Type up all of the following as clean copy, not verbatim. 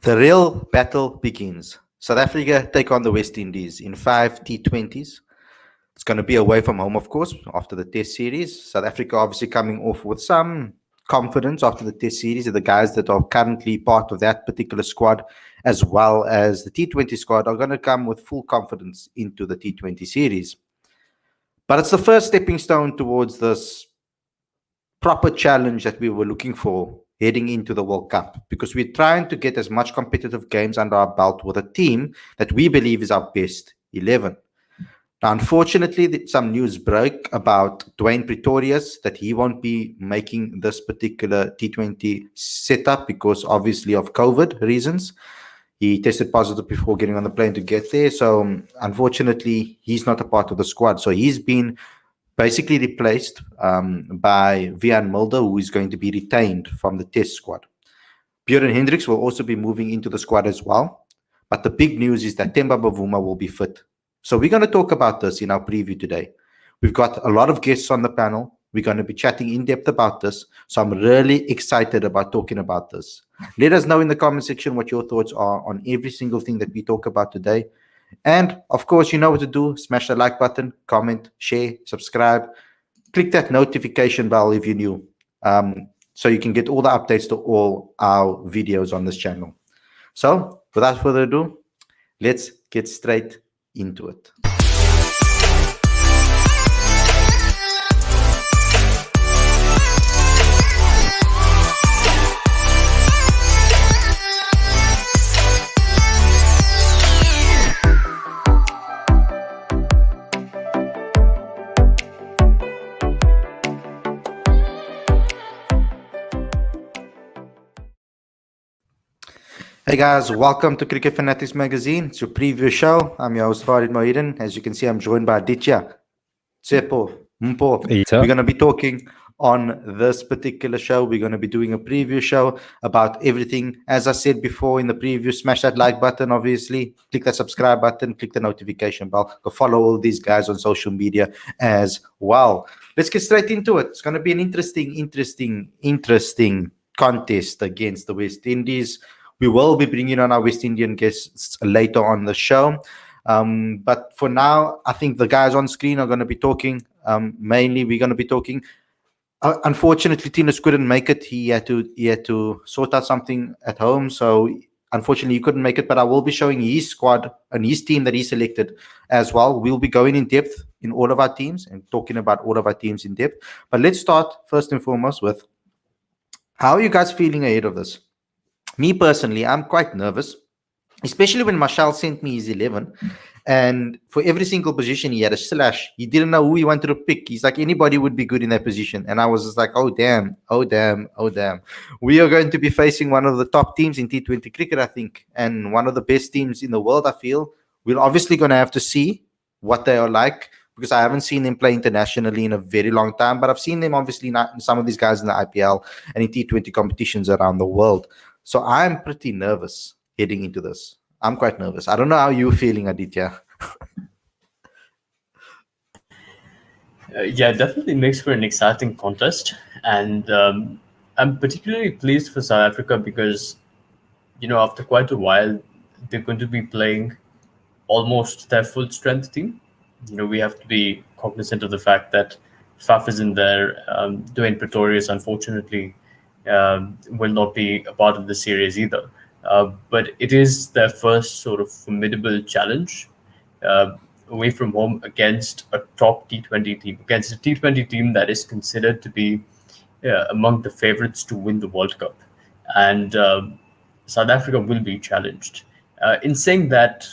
The real battle begins. South Africa take on the West Indies in 5 T20s. It's going to be away from home, of course, after the Test series. South Africa obviously coming off with some confidence after the Test series. The guys that are currently part of that particular squad, as well as the T20 squad, are going to come with full confidence into the T20 series. But it's the first stepping stone towards this proper challenge that we were looking for heading into the World Cup, because we're trying to get as much competitive games under our belt with a team that we believe is our best 11. Now, unfortunately, some news broke about Dwayne Pretorius that he won't be making this particular T20 setup because obviously of COVID reasons. He tested positive before getting on the plane to get there. So unfortunately, he's not a part of the squad. So he's been basically replaced by Vian Mulder, who is going to be retained from the test squad. Björn Hendricks will also be moving into the squad as well. But the big news is that Temba Bavuma will be fit. So we're going to talk about this in our preview today. We've got a lot of guests on the panel. We're going to be chatting in depth about this. So I'm really excited about talking about this. Let us know in the comment section what your thoughts are on every single thing that we talk about today. And of course, you know what to do. Smash the like button, comment, share, subscribe. Click that notification bell if you're new, so you can get all the updates to all our videos on this channel. So without further ado, let's get straight into it. Hey guys, welcome to Cricket Fanatics Magazine. It's your preview show. I'm your host, Farid Mohidin. As you can see, I'm joined by Aditya, Tsepo, Mpo. We're going to be talking on this particular show. We're going to be doing a preview show about everything. As I said before in the preview, smash that like button, obviously. Click that subscribe button, click the notification bell. Go follow all these guys on social media as well. Let's get straight into it. It's going to be an interesting contest against the West Indies. We will be bringing on our West Indian guests later on the show. But for now, I think the guys on screen are going to be talking. Mainly, we're going to be talking. Unfortunately, Tinus couldn't make it. He had to sort out something at home. So unfortunately, he couldn't make it. But I will be showing his squad and his team that he selected as well. We'll be going in depth in all of our teams and talking about all of our teams in depth. But let's start first and foremost with, how are you guys feeling ahead of this? Me personally, I'm quite nervous, especially when Marshall sent me his 11. And for every single position, he had a slash. He didn't know who he wanted to pick. He's like, anybody would be good in that position. And I was just like, oh, damn. We are going to be facing one of the top teams in T20 cricket, I think, and one of the best teams in the world, I feel. We're obviously going to have to see what they are like, because I haven't seen them play internationally in a very long time. But I've seen them, obviously, some of these guys in the IPL and in T20 competitions around the world. So I'm pretty nervous heading into this. I'm quite nervous. I don't know how you're feeling, Aditya. Yeah, definitely makes for an exciting contest. And I'm particularly pleased for South Africa because, after quite a while, they're going to be playing almost their full strength team. We have to be cognizant of the fact that Faf isn't there. Dwayne Pretorius, unfortunately, will not be a part of the series either. But it is their first sort of formidable challenge away from home against a top T20 team, against a T20 team that is considered to be among the favorites to win the World Cup. And South Africa will be challenged. In saying that,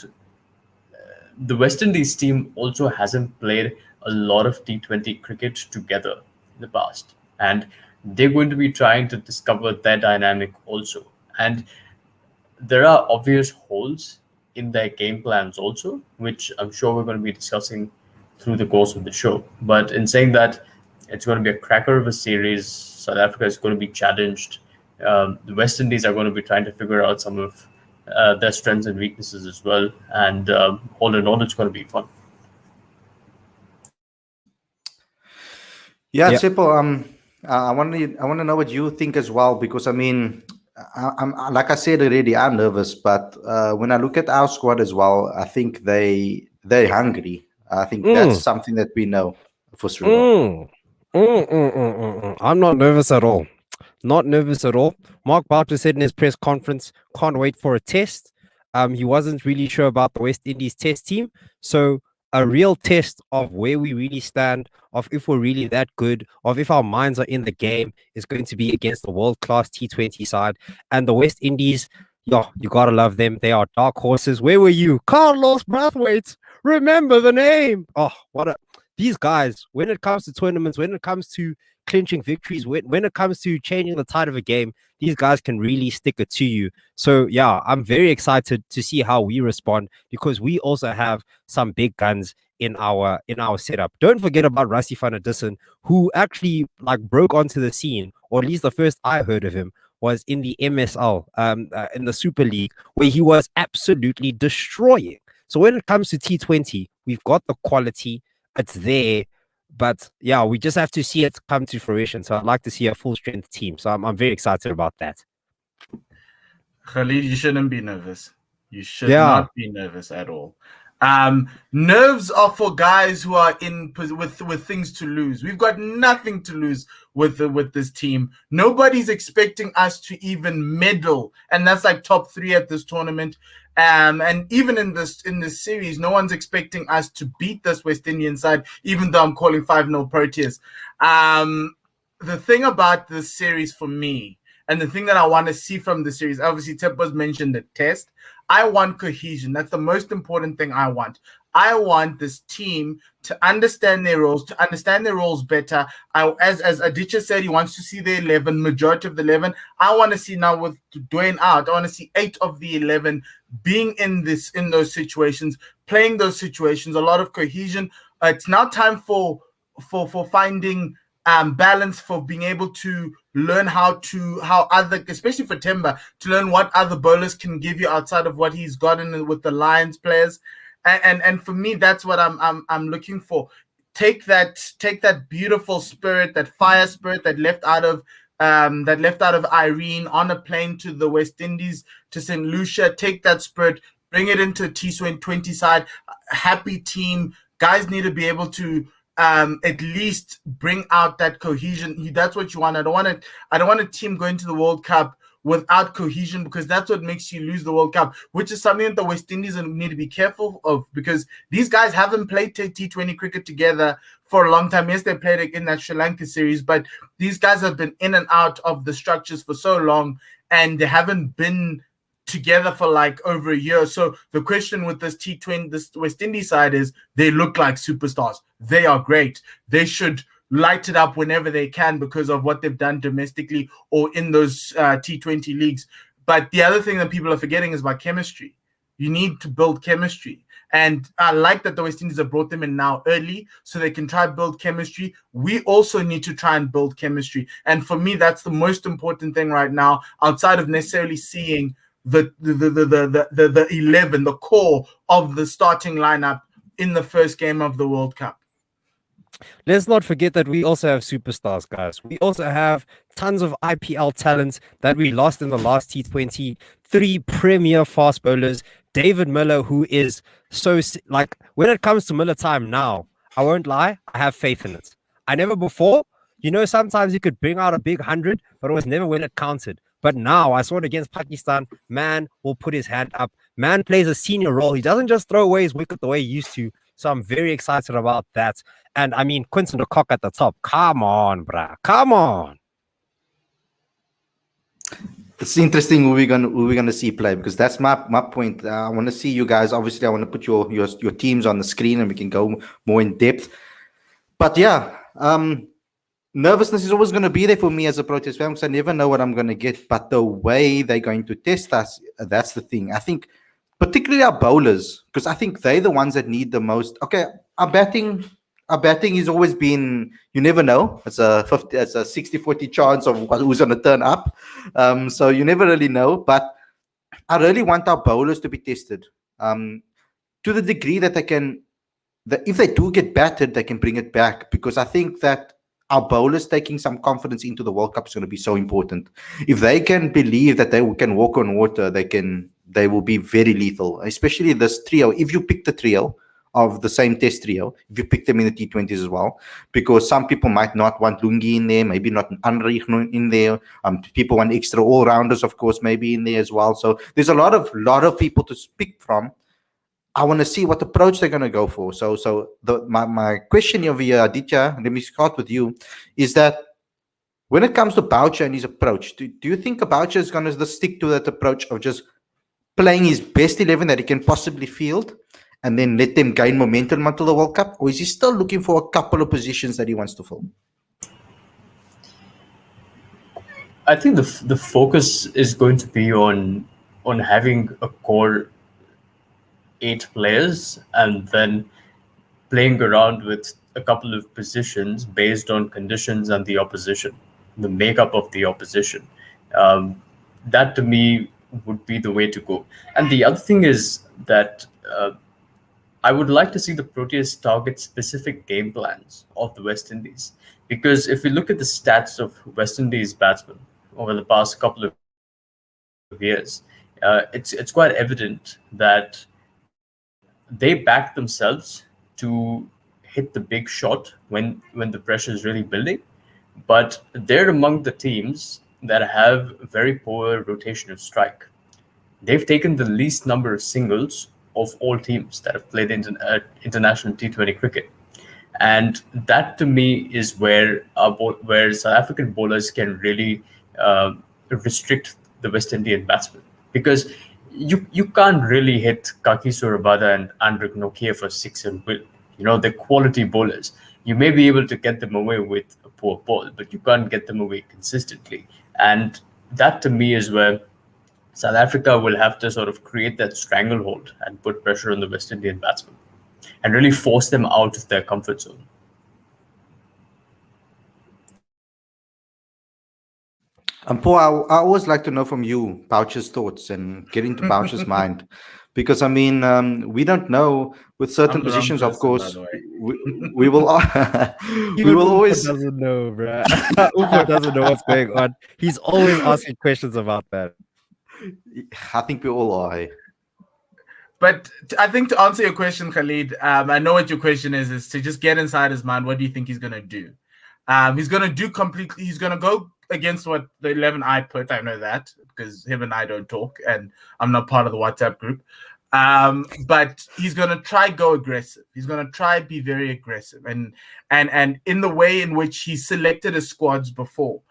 the West Indies team also hasn't played a lot of T20 cricket together in the past. And they're going to be trying to discover their dynamic also. And there are obvious holes in their game plans also, which I'm sure we're going to be discussing through the course of the show. But in saying that, it's going to be a cracker of a series. South Africa is going to be challenged. The West Indies are going to be trying to figure out some of their strengths and weaknesses as well. And all in all, it's going to be fun. Yeah, Tsepo, I want to know what you think as well, because I mean, I'm like I said already, I'm nervous, but when I look at our squad as well, I think they're hungry. I think that's Mm, something that we know for sure. mm, I'm not nervous at all. Not nervous at all. Mark Boucher said in his press conference, can't wait for a test. He wasn't really sure about the West Indies test team. So a real test of where we really stand, of if we're really that good, of if our minds are in the game, is going to be against the world-class T20 side. And the West Indies, yo, you gotta love them. They are dark horses. Where were you? Carlos Brathwaite. Remember the name. Oh, what a these guys, when it comes to tournaments, when it comes to clinching victories, when it comes to changing the tide of a game, these guys can really stick it to you. So yeah, I'm very excited to see how we respond because we also have some big guns in our setup. Don't forget about Rassie van der Dussen, who actually like broke onto the scene, or at least the first I heard of him was in the MSL, in the Super League, where he was absolutely destroying. So when it comes to T20, we've got the quality, it's there, but yeah, we just have to see it come to fruition. So I'd like to see a full strength team. So I'm very excited about that. Khalid, you shouldn't be nervous. You should Yeah. not be nervous at all. Nerves are for guys who are in with things to lose. We've got nothing to lose with this team. Nobody's expecting us to even medal, and that's like top 3 at this tournament. And even in this series, no one's expecting us to beat this West Indian side, even though I'm calling 5-0 Proteas. The thing about this series for me, and the thing that I want to see from the series, obviously Teppo's mentioned the test. I want cohesion. That's the most important thing I want. I want this team to understand their roles, better. As Aditya said, he wants to see the 11, majority of the 11. I want to see now with Dwayne out, I want to see 8 of the 11 being in those situations, playing those situations, a lot of cohesion. It's now time for finding balance, for being able to learn how other, especially for Temba, to learn what other bowlers can give you outside of what he's gotten with the Lions players. And for me, that's what I'm looking for. Take that beautiful spirit, that fire spirit that left out of Irene on a plane to the West Indies, to St. Lucia. Take that spirit, bring it into T20 side. Happy team. Guys need to be able to at least bring out that cohesion. That's what you want. I don't want a team going to the World Cup without cohesion, because that's what makes you lose the World Cup, which is something that the West Indies need to be careful of, because these guys haven't played T20 cricket together for a long time. Yes, they played in that Sri Lanka series, but these guys have been in and out of the structures for so long, and they haven't been together for like over a year. So the question with this T20, this West Indies side, is they look like superstars. They are great. They should light it up whenever they can because of what they've done domestically or in those T20 leagues. But the other thing that people are forgetting is about chemistry. You need to build chemistry. And I like that the West Indies have brought them in now early so they can try to build chemistry. We also need to try and build chemistry. And for me, that's the most important thing right now, outside of necessarily seeing the 11, the core of the starting lineup in the first game of the World Cup. Let's not forget that we also have superstars, guys. We also have tons of IPL talents that we lost in the last T20. 3 premier fast bowlers. David Miller, who is so, like, when it comes to Miller time now, I won't lie, I have faith in it. I never before. Sometimes you could bring out a big 100, but it was never when it counted. But now, I saw it against Pakistan. Man will put his hand up. Man plays a senior role. He doesn't just throw away his wicket the way he used to. So I'm very excited about that. And I mean, Quinton de Kock at the top. Come on, bruh. Come on. It's interesting who we're gonna see play, because that's my point. I want to see you guys. Obviously, I want to put your teams on the screen and we can go more in depth. But yeah, nervousness is always going to be there for me as a Proteas fan, because I never know what I'm going to get. But the way they're going to test us, that's the thing. I think particularly our bowlers, because I think they're the ones that need the most. Okay, our batting has always been, you never know. It's a 60-40 chance of who's going to turn up. So you never really know. But I really want our bowlers to be tested to the degree that they can, that if they do get battered, they can bring it back. Because I think that our bowlers taking some confidence into the World Cup is going to be so important. If they can believe that they can walk on water, they will be very lethal, especially this trio. If you pick the trio of the same test trio, if you pick them in the T20s as well, because some people might not want Lungi in there, maybe not Anrich in there. People want extra all-rounders, of course, maybe in there as well. So there's a lot of people to pick from. I want to see what approach they're going to go for. So my question over here, Aditya, let me start with you, is that when it comes to Boucher and his approach, do you think Boucher is going to stick to that approach of just playing his best 11 that he can possibly field and then let them gain momentum until the World Cup? Or is he still looking for a couple of positions that he wants to fill? I think the focus is going to be on having a core 8 players and then playing around with a couple of positions based on conditions and the opposition, the makeup of the opposition. That to me would be the way to go. And the other thing is that I would like to see the Proteas target specific game plans of the West Indies. Because if we look at the stats of West Indies batsmen over the past couple of years, it's quite evident that they back themselves to hit the big shot when the pressure is really building. But they're among the teams that have very poor rotation of strike. They've taken the least number of singles of all teams that have played international T20 cricket. And that to me is where South African bowlers can really restrict the West Indian batsmen. Because you can't really hit Kakisor Rabada and Andrik Nokia for 6 and will. They're quality bowlers. You may be able to get them away with a poor ball, but you can't get them away consistently. And that to me is where South Africa will have to sort of create that stranglehold and put pressure on the West Indian batsmen and really force them out of their comfort zone. Paul, I always like to know from you Boucher's thoughts and get into Boucher's mind, because I mean, we don't know with certain positions. Of course, we will. We will always doesn't know, bro. Uko doesn't know what's going on. He's always asking questions about that. I think we all are. But I think to answer your question, Khalid, I know what your question is to just get inside his mind. What do you think he's going to do? He's going to do completely. He's going to go against what the 11 I put. I know that because him and I don't talk, and I'm not part of the WhatsApp group. But he's going to try go aggressive. He's going to try be very aggressive, and in the way in which he selected his squads before.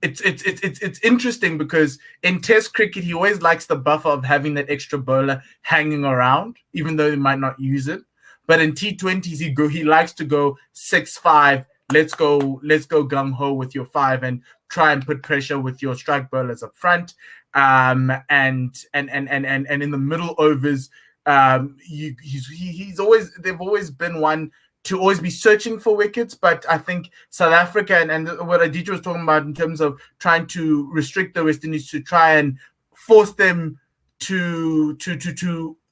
It's interesting because in Test cricket he always likes the buffer of having that extra bowler hanging around, even though he might not use it. But in T20s he likes to go 6-5. Let's go gung ho with your 5 and try and put pressure with your strike bowlers up front. And in the middle overs, they've always been one to always be searching for wickets. But I think South Africa and what Aditya was talking about in terms of trying to restrict the West Indies to try and force them to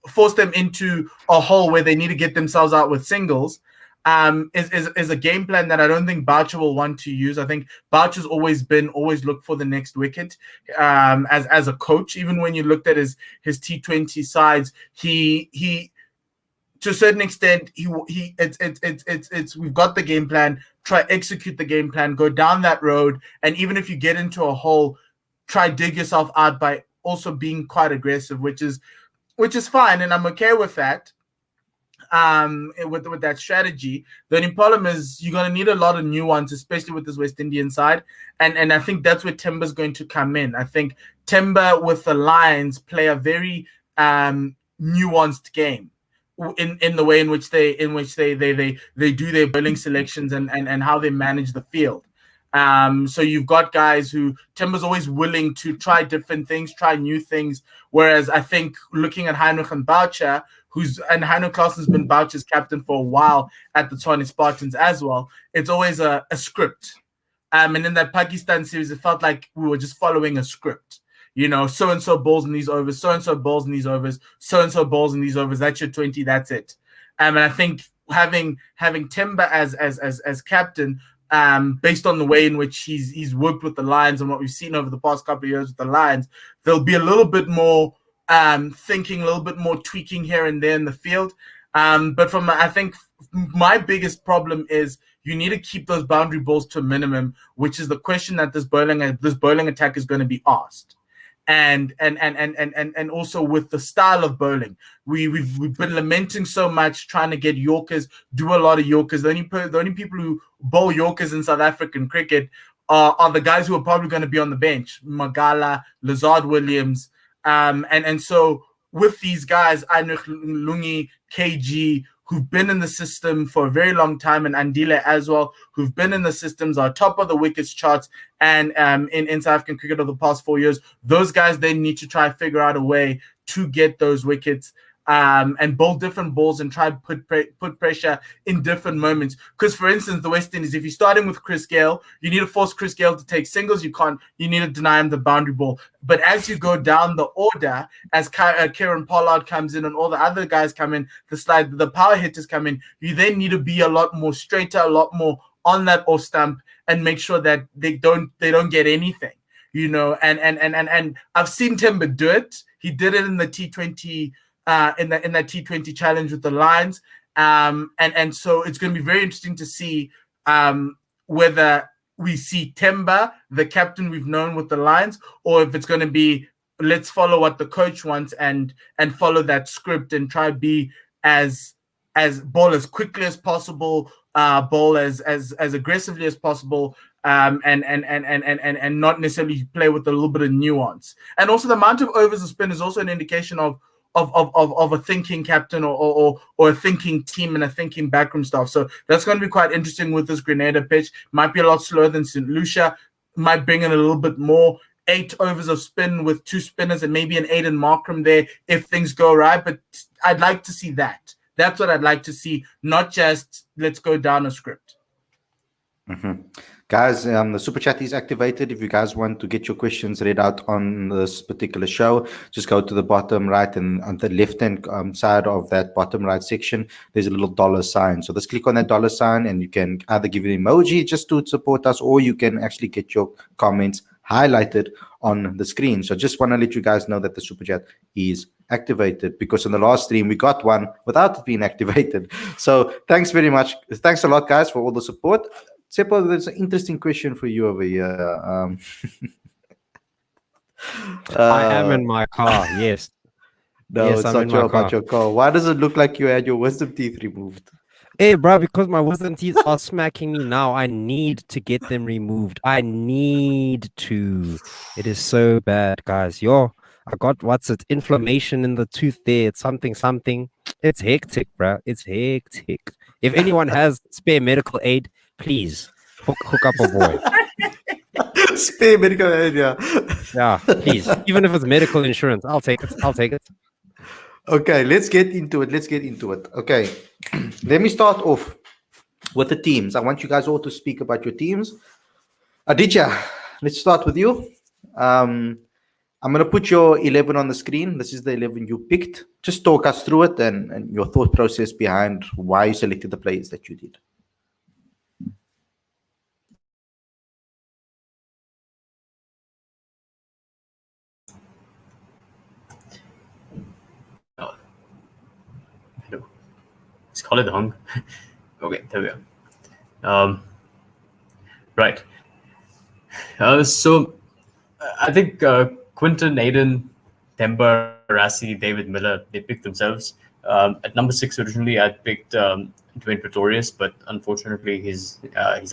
force them into a hole where they need to get themselves out with singles, is a game plan that I don't think Boucher will want to use. I think Boucher's always look for the next wicket as a coach. Even when you looked at his T20 sides, he to a certain extent, it's we've got the game plan, try execute the game plan, go down that road, and even if you get into a hole, try dig yourself out by also being quite aggressive, which is fine, and I'm okay with that. With that strategy, the only problem is you're going to need a lot of nuance, especially with this West Indian side, and I think that's where Timber's going to come in. I think Timber with the Lions play a very nuanced game in the way in which they do their bowling selections and how they manage the field. So you've got guys who Timber's always willing to try different things, try new things. Whereas I think looking at Heinrich and Boucher, and Heinrich Claessen's been Boucher's captain for a while at the T20 Spartans as well, it's always a script. And in that Pakistan series, it felt like we were just following a script. So-and-so balls in these overs, so-and-so balls in these overs, so-and-so balls in these overs. That's your 20, that's it. And I think having Temba as captain, based on the way in which he's worked with the Lions and what we've seen over the past couple of years with the Lions, there'll be a little bit more thinking, a little bit more tweaking here and there in the field. But I think my biggest problem is you need to keep those boundary balls to a minimum, which is the question that this bowling attack is going to be asked. And also with the style of bowling, we've been lamenting so much trying to get Yorkers, do a lot of Yorkers. The only people who bowl Yorkers in South African cricket are the guys who are probably going to be on the bench, Magala, Lazard Williams, and so with these guys, Ainuk Lungi, KG, who've been in the system for a very long time, and Andile as well, who've been in the systems, are top of the wickets charts, and in South African cricket over the past 4 years, those guys then need to try and figure out a way to get those wickets and bowl different balls and try and put pressure in different moments. Because, for instance, the West Indies, if you're starting with Chris Gale, you need to force Chris Gale to take singles. You need to deny him the boundary ball. But as you go down the order, as Kieran Pollard comes in and all the other guys come in, the power hitters come in, you then need to be a lot more straighter, a lot more on that off stump, and make sure that they don't get anything. And I've seen Timber do it. He did it in the T20 in that T20 challenge with the Lions, and so it's going to be very interesting to see whether we see Temba, the captain we've known with the Lions, or if it's going to be let's follow what the coach wants and follow that script and try to be as bowl as quickly as possible, bowl as aggressively as possible, and not necessarily play with a little bit of nuance. And also the amount of overs a spin is also an indication of a thinking captain or a thinking team and a thinking backroom staff. So that's going to be quite interesting with this Grenada pitch. Might be a lot slower than St. Lucia. Might bring in a little bit more. 8 overs of spin with 2 spinners and maybe an Aiden Markram there if things go right. But I'd like to see that. That's what I'd like to see, not just let's go down a script. Mm-hmm. Guys, the super chat is activated. If you guys want to get your questions read out on this particular show, just go to the bottom right, and on the left-hand side of that bottom right section, there's a little $sign. So just click on that $sign, and you can either give an emoji just to support us, or you can actually get your comments highlighted on the screen. So just want to let you guys know that the super chat is activated, because in the last stream we got one without it being activated. So thanks very much. Thanks a lot, guys, for all the support. Seppo, there's an interesting question for you over here. I am in my car, yes. No, yes, it's I'm not in my about your car. Why does it look like you had your wisdom teeth removed? Hey, bro, because my wisdom teeth are smacking me now. I need to get them removed. I need to. It is so bad, guys. I got inflammation in the tooth there. It's something. It's hectic, bro. It's hectic. If anyone has spare medical aid, please hook up a boy. Spare medical aid, yeah. Yeah, please. Even if it's medical insurance, I'll take it. Okay, let's get into it. Okay, let me start off with the teams. I want you guys all to speak about your teams. Aditya, let's start with you. I'm going to put your 11 on the screen. This is the 11 you picked. Just talk us through it and your thought process behind why you selected the players that you did. Let's call it hung. Okay, there we go. Right. So I think Quinton, Aiden, Temba, Rassi, David Miller, they picked themselves. At number 6 originally, I picked Dwayne Proteas, but unfortunately he's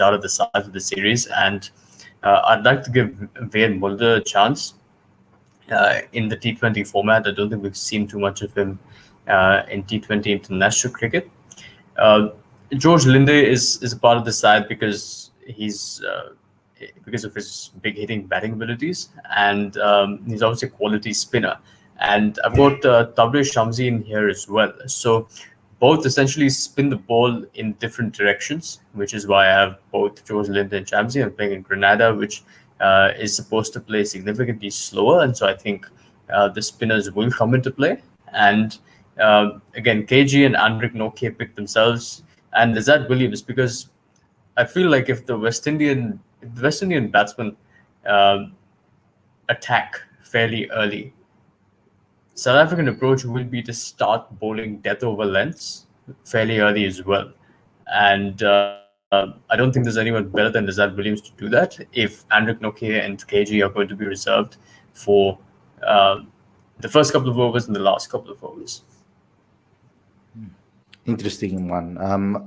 out of the side of the series. And I'd like to give Vayan Mulder a chance in the T20 format. I don't think we've seen too much of him in T20 international cricket. George Linde is a part of the side because of his big hitting batting abilities, and he's obviously a quality spinner. And I've got Tabraiz Shamsi in here as well. So both essentially spin the ball in different directions, which is why I have both George Linde and Shamsi. I'm playing in Grenada, which is supposed to play significantly slower, and so I think the spinners will come into play. And Again, KG and Andrik Nokia picked themselves, and Lizard Williams, because I feel like if the West Indian batsmen attack fairly early, South African approach will be to start bowling death over lengths fairly early as well. And I don't think there's anyone better than Lizard Williams to do that if Andrik Nokia and KG are going to be reserved for the first couple of overs and the last couple of overs. Interesting one.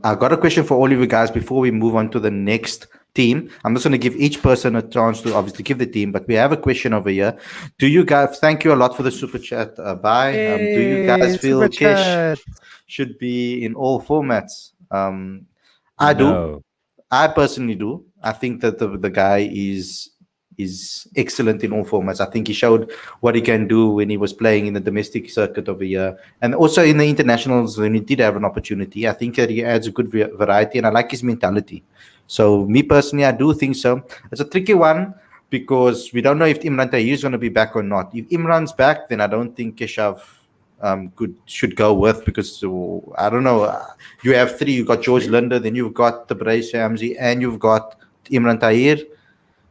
I got a question for all of you guys before we move on to the next team. I'm just going to give each person a chance to obviously give the team, but we have a question over here. Do you guys, thank you a lot for the super chat, bye. Do you guys feel Kesh should be in all formats? I do. I personally do. I think that the guy is excellent in all formats. I think he showed what he can do when he was playing in the domestic circuit over here, and also in the internationals when he did have an opportunity. I think that he adds a good variety, and I like his mentality. So me personally, I do think so. It's a tricky one because we don't know if Imran Tahir is going to be back or not. If Imran's back, then I don't think Keshav should go with, because I don't know. You have three. You've got George Linder, then you've got the Brace Shamsi, and you've got Imran Tahir.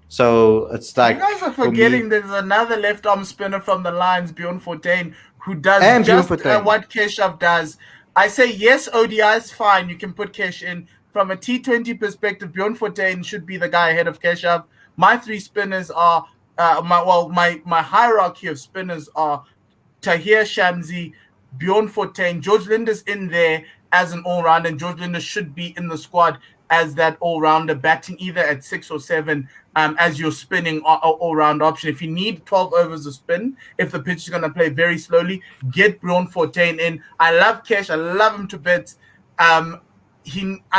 So it's like, you guys are forgetting there's another left arm spinner from the Lions, Bjorn Fortuin, who does just what Keshav does. I say yes, ODI is fine. You can put Kesh in. From a T20 perspective, Bjorn Fortuin should be the guy ahead of Keshav. My three spinners are my hierarchy of spinners are Tahir, Shamsi, Bjorn Fortuin. George Linder's in there as an all-rounder, and George Linder should be in the squad as that all-rounder, batting either at 6 or 7 as your spinning all-round option. If you need 12 overs of spin, if the pitch is going to play very slowly, get Bjorn Fortuin in. I love Kesh. I love him to bits. I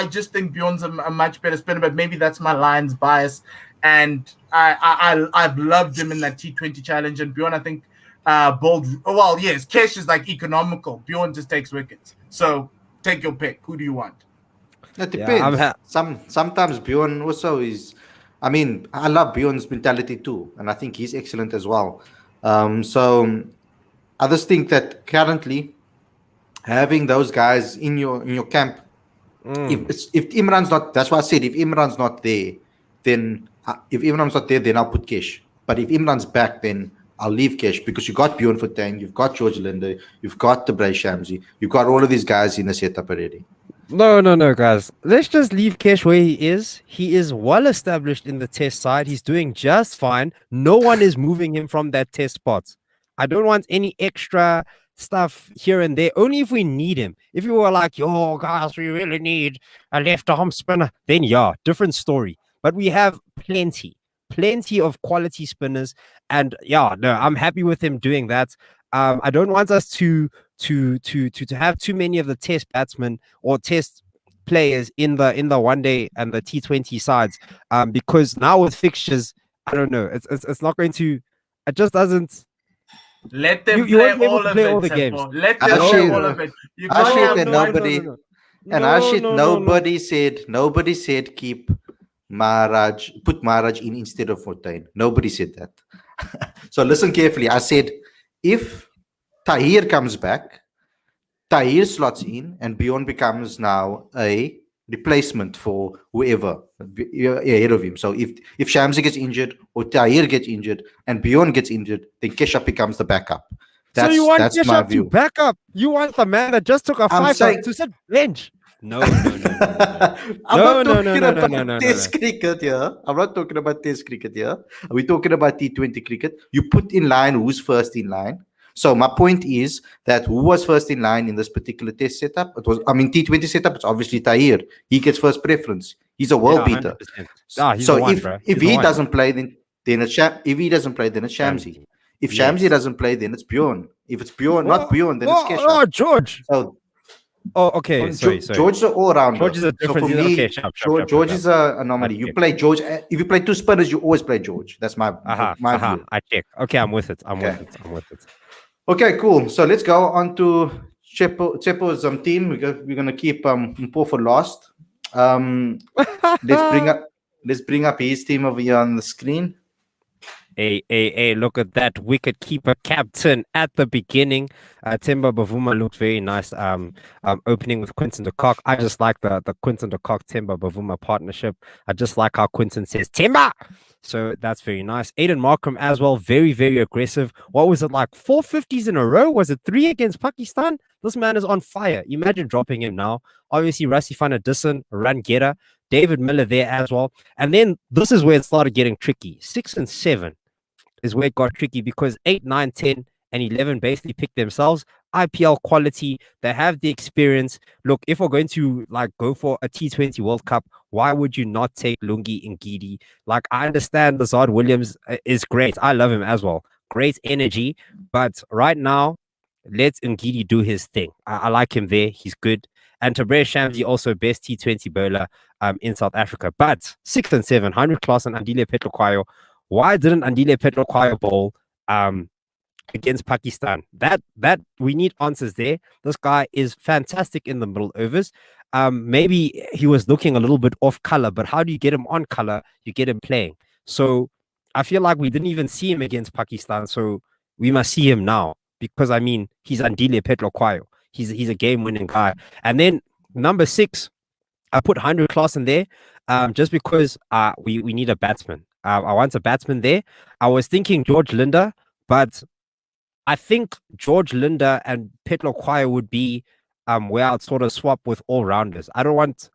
just think Bjorn's a much better spinner, but maybe that's my Lions bias. And I've loved him in that T20 challenge. And Bjorn, I think, yes, Kesh is like economical. Bjorn just takes wickets. So take your pick. Who do you want? It depends. Sometimes Bjorn also is. I mean, I love Bjorn's mentality too, and I think he's excellent as well. So I just think that currently having those guys in your camp, if Imran's not, that's why I said if Imran's not there, then I'll put Kesh. But if Imran's back, then I'll leave Kesh, because you got Bjorn Fortuin, you've got George Linder, you've got the Brace Shamsi, you've got all of these guys in the setup already. No, guys. Let's just leave Kesh where he is. He is well established in the test side. He's doing just fine. No one is moving him from that test spot. I don't want any extra stuff here and there, only if we need him. If you were like, yo, guys, we really need a left arm spinner, then yeah, different story. But we have plenty of quality spinners. And yeah, no, I'm happy with him doing that. I don't want us to have too many of the test batsmen or test players in the one day and the T20 sides, because now with fixtures, I don't know, it's not going to, it just doesn't. Let them play all of it. All the games. Let them play all of it. You can't have nobody said keep Maharaj, put Maharaj in instead of Fortuin. Nobody said that. So listen carefully. I said if Tahir comes back, Tahir slots in, and Bjorn becomes now a replacement for whoever ahead of him. So if Shamsi gets injured or Tahir gets injured and Bjorn gets injured, then Keshav becomes the backup. So you want Keshav to back up? You want the man that just took a 5 to sit bench? No. I'm not talking about Test cricket here. I'm not talking about Test cricket here. We're talking about T20 cricket. You put in line who's first in line. So my point is that who was first in line in this particular test setup? T20 setup, it's obviously Tahir. He gets first preference. He's a world beater. So if he doesn't play, then it's if he doesn't play, then it's Shamsi. If Shamsi doesn't play, then it's Bjorn. If it's Bjorn, not Bjorn, then it's Keshav. Oh, George. Okay. Sorry. George is an all-rounder. George is a different. So for me, George is an anomaly. You play George. If you play two spinners, you always play George. That's my view. I check. Okay, I'm with it. I'm with it. Okay, cool. So let's go on to Chepo's team. We're gonna keep Mpo for last. Let's bring up his team over here on the screen. Hey, look at that wicket keeper captain at the beginning. Temba Bavuma looked very nice. Opening with Quinton de Kock. I just like the Quinton de Kock Temba Bavuma partnership. I just like how Quinton says Temba. So that's very nice. Aiden Markham as well, very, very aggressive. What was it like? 450s in a row? Was it 3 against Pakistan? This man is on fire. Imagine dropping him now. Obviously, Rasifan Adison, run getter, David Miller there as well. And then this is where it started getting tricky. 6 and 7 is where it got tricky because 8, 9, 10, and 11 basically picked themselves. IPL quality, they have the experience. Look, if we're going to like go for a T20 World Cup, why would you not take Lungi Ngidi? Like, I understand Lazard Williams is great. I love him as well. Great energy. But right now, let Ngidi do his thing. I like him there. He's good. And Tabrere Shamsi, also best T20 bowler in South Africa. But 6 and 7, 100 class and Andile Petlokwayo. Why didn't Andile Petlokwayo bowl against Pakistan? That we need answers there. This guy is fantastic in the middle overs. Maybe he was looking a little bit off color, but how do you get him on color? You get him playing. So I feel like we didn't even see him against Pakistan. So we must see him now because I mean he's Andile Petlokwayo. He's a game-winning guy. And then number 6, I put 100 class in there just because we need a batsman. I want a batsman there. I was thinking George Linder, but I think George Linder and Petlokwayo would be where I'd sort of swap with all-rounders. I don't want...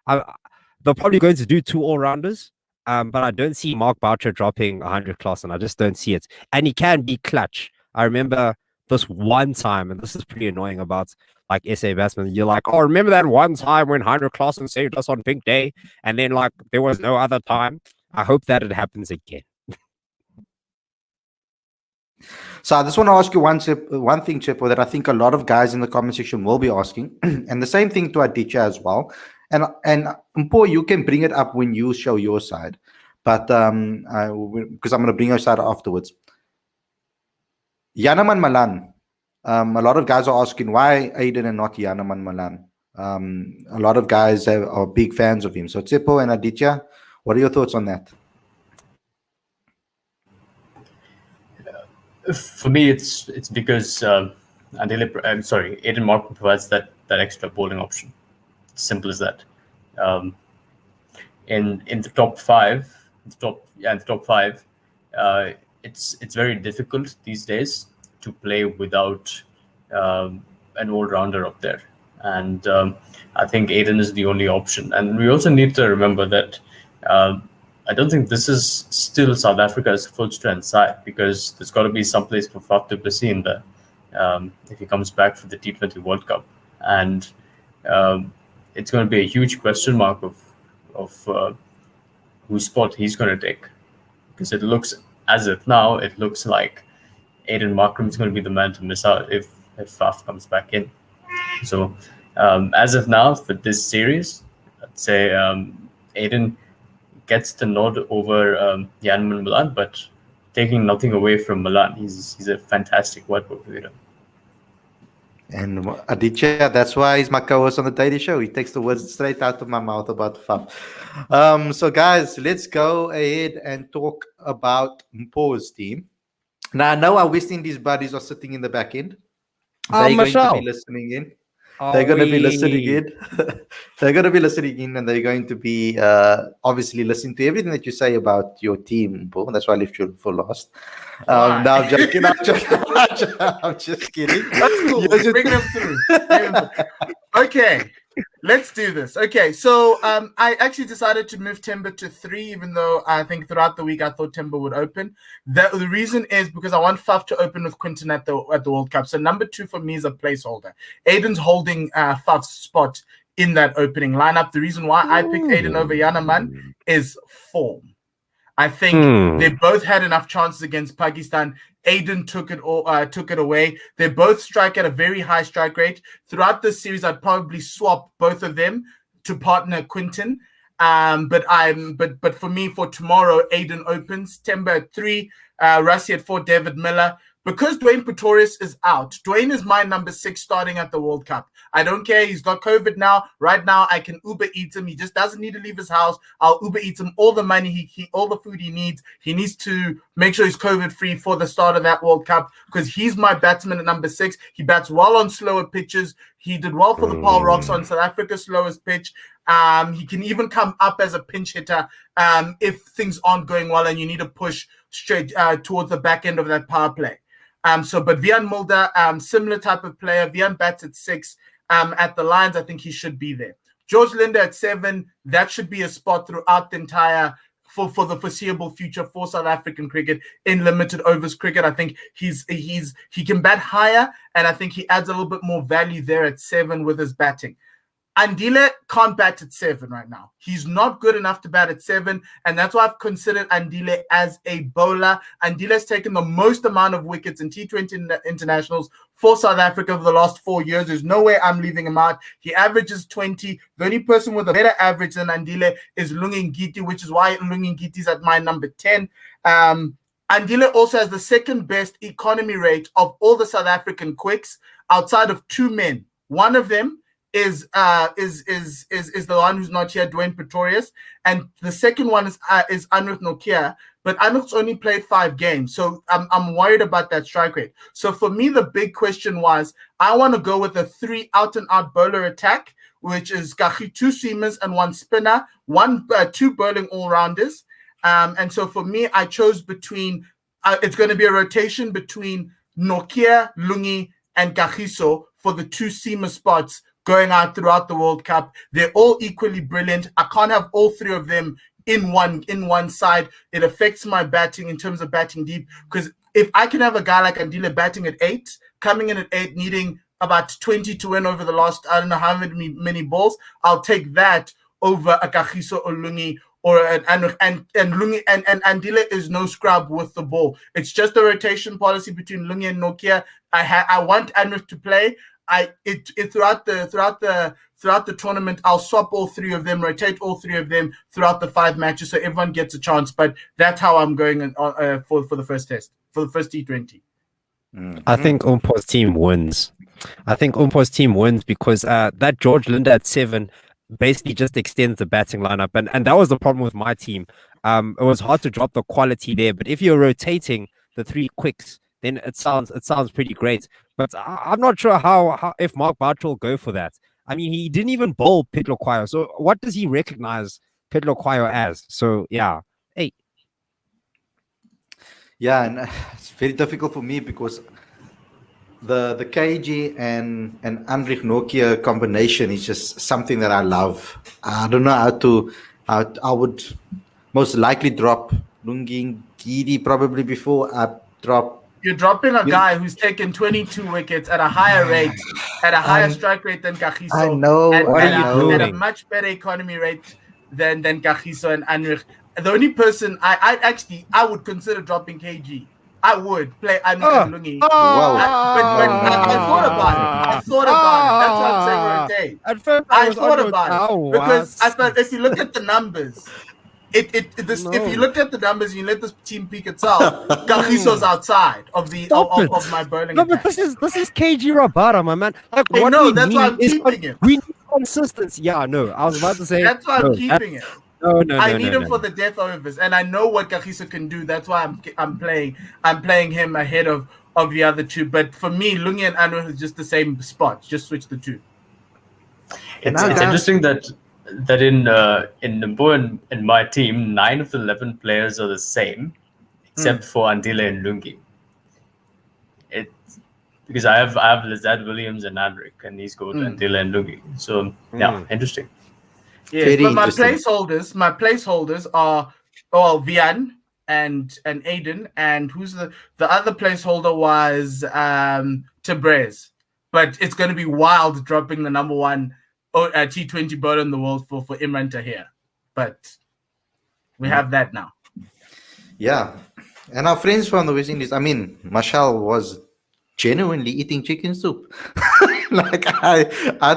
they're probably going to do 2 all-rounders, but I don't see Mark Boucher dropping 100 class, and I just don't see it. And he can be clutch. I remember this one time, and this is pretty annoying about like SA batsmen. You're like, oh, remember that one time when 100 Clausen saved us on Pink Day, and then like there was no other time. I hope that it happens again. So I just want to ask you one thing, Chepo, that I think a lot of guys in the comment section will be asking, and the same thing to Aditya as well. And Mpo, you can bring it up when you show your side, but because I'm going to bring your side afterwards. Yanaman Malan. A lot of guys are asking why Aiden and not Yanaman Malan. A lot of guys are big fans of him. So Tsepo and Aditya, what are your thoughts on that? For me, it's because Aiden Markham provides that extra bowling option. Simple as that. In the top 5, it's very difficult these days to play without an all-rounder up there, and I think Aiden is the only option. And we also need to remember that I don't think this is still South Africa's full strength side, because there's got to be some place for Faf du Plessis in there if he comes back for the T20 World Cup, and it's going to be a huge question mark of whose spot he's going to take, because it looks as if now it looks like Aiden Markham is going to be the man to miss out if Faf comes back in. So as of now for this series, I'd say Aiden gets the nod over Yanaman Malan, but taking nothing away from Malan, he's a fantastic white ball cricketer. And Aditya, that's why he's my co-host on the Daily Show. He takes the words straight out of my mouth about Faf. So guys, let's go ahead and talk about Mpo's team. Now, I know our West Indies buddies are sitting in the back end. They're going to be listening in. They're going to be listening in. They're going to be listening in, and they're going to be obviously listening to everything that you say about your team, Mpo. That's why I left you for last. No, I'm joking. I'm just kidding. That's cool. Bring them through. Okay, let's do this. Okay, so I actually decided to move Timber to 3, even though I think throughout the week I thought Timber would open. The reason is because I want Faf to open with Quinton at the World Cup. So number 2 for me is a placeholder. Aiden's holding Faf's spot in that opening lineup. The reason why I picked Aiden over Yanaman is form. I think they both had enough chances against Pakistan. Aiden took it away. They both strike at a very high strike rate. Throughout this series, I'd probably swap both of them to partner Quinton. But for me, for tomorrow, Aiden opens. Temba at 3, Rassi at 4, David Miller. because Dwayne Pretorius is out, Dwayne is my number 6 starting at the World Cup. I don't care. He's got COVID now. Right now, I can Uber Eat him. He just doesn't need to leave his house. I'll Uber Eat him all the money, all the food he needs. He needs to make sure he's COVID-free for the start of that World Cup because he's my batsman at number 6. He bats well on slower pitches. He did well for the Paul Rocks on South Africa's slowest pitch. He can even come up as a pinch hitter if things aren't going well and you need to push straight towards the back end of that power play. But Vian Mulder, similar type of player. Vian bats at 6. At the Lions, I think he should be there. George Linder at 7. That should be a spot throughout the entire for the foreseeable future for South African cricket in limited overs cricket. I think he can bat higher, and I think he adds a little bit more value there at 7 with his batting. Andile can't bat at 7 right now. He's not good enough to bat at 7, and that's why I've considered Andile as a bowler. Andile's taken the most amount of wickets in T20 internationals for South Africa for the last 4 years. There's no way I'm leaving him out. He averages 20. The only person with a better average than Andile is Lungi Ngiti, which is why Lungi Ngiti's at my number 10. Andile also has the second best economy rate of all the South African quicks outside of 2 men. One of them is the one who's not here, Dwayne Pretorius, and the second one is Anrich Nokia, but Anrich's only played 5 games, so I'm worried about that strike rate. So for me, the big question was, I want to go with a 3 out-and-out bowler attack, which is 2 seamers and 1 spinner, 2 bowling all-rounders, and so for me, I chose between, it's going to be a rotation between Nokia, Lungi, and Kagiso for the 2 seamer spots going out throughout the World Cup. They're all equally brilliant. I can't have all 3 of them in one side. It affects my batting in terms of batting deep, because if I can have a guy like Andile batting at 8, coming in at 8, needing about 20 to win over the last, I don't know how many balls, I'll take that over a Kagiso or Lungi or and Lungi and Andile is no scrub with the ball. It's just a rotation policy between Lungi and Nokia. I want Anrich to play. Throughout the tournament, I'll swap all 3 of them, rotate all 3 of them throughout the 5 matches, so everyone gets a chance. But that's how I'm going for the first test, for the first T20. I think Umpo's team wins. Because that George Linder at 7 basically just extends the batting lineup, and that was the problem with my team. It was hard to drop the quality there, but if you're rotating the 3 quicks, then it sounds pretty great. But I'm not sure how if Mark Bartrell will go for that. I mean, he didn't even bowl Pedro Quayo. So what does he recognize Pedro Quayo as? So yeah, hey. Yeah, and it's very difficult for me because the KG and Anrich Nokia combination is just something that I love. I don't know I would most likely drop Lungi Ngidi probably before I drop. You're dropping a guy who's taken 22 wickets at a higher rate, at a higher strike rate than Kagiso. I know. At a much better economy rate than Kagiso and Anrich. The only person I would consider dropping KG. I would play Anrich and Lungi. But I thought about it. That's what I'm saying right there. I thought about it because I thought if you look at the numbers. If you look at the numbers and you let this team pick itself, Kagiso's outside of my bowling. No, but this is KG Rabada, my man. Like, that's why I'm keeping him. We need consistency. Yeah, no, I was about to say that's why I'm keeping it. No, I need him for the death overs, and I know what Kagiso can do. That's why I'm playing him ahead of the other 2. But for me, Lungi and Anrich is just the same spot. Just switch the 2. It's interesting that in Nambu and my team, 9 of the 11 players are the same, except for Andile and Lungi. It's because I have Lizard Williams and Anrich, and he's got Andile and Lungi. So yeah, interesting. Yes, but my placeholders are Vian and Aiden, and who's the other placeholder was Tabrez. But it's going to be wild dropping the number 1 T20 bowler in the world for Imran Tahir. But we have that now. Yeah. And our friends from the West Indies, I mean, Marshall was genuinely eating chicken soup. Like I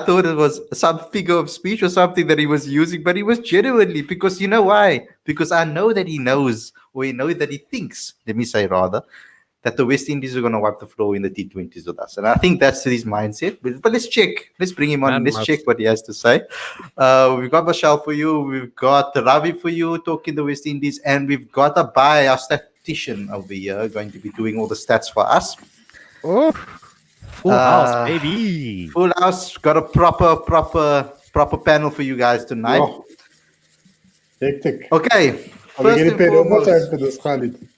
thought it was some figure of speech or something that he was using, but he was genuinely, because you know why? Because I know that he knows, or you know that he thinks, let me say rather, that the West Indies are going to wipe the floor in the T20s with us. And I think that's his mindset. But let's check. Let's bring him on. Man Let's must. check what he has to say. We've got Michelle for you. We've got Ravi for you talking the West Indies. And we've got our statistician over here going to be doing all the stats for us. Oh, full house, baby. Full house. Got a proper panel for you guys tonight. Oh, hectic. Okay. Are we First getting and paid foremost, overtime for this, Khalid?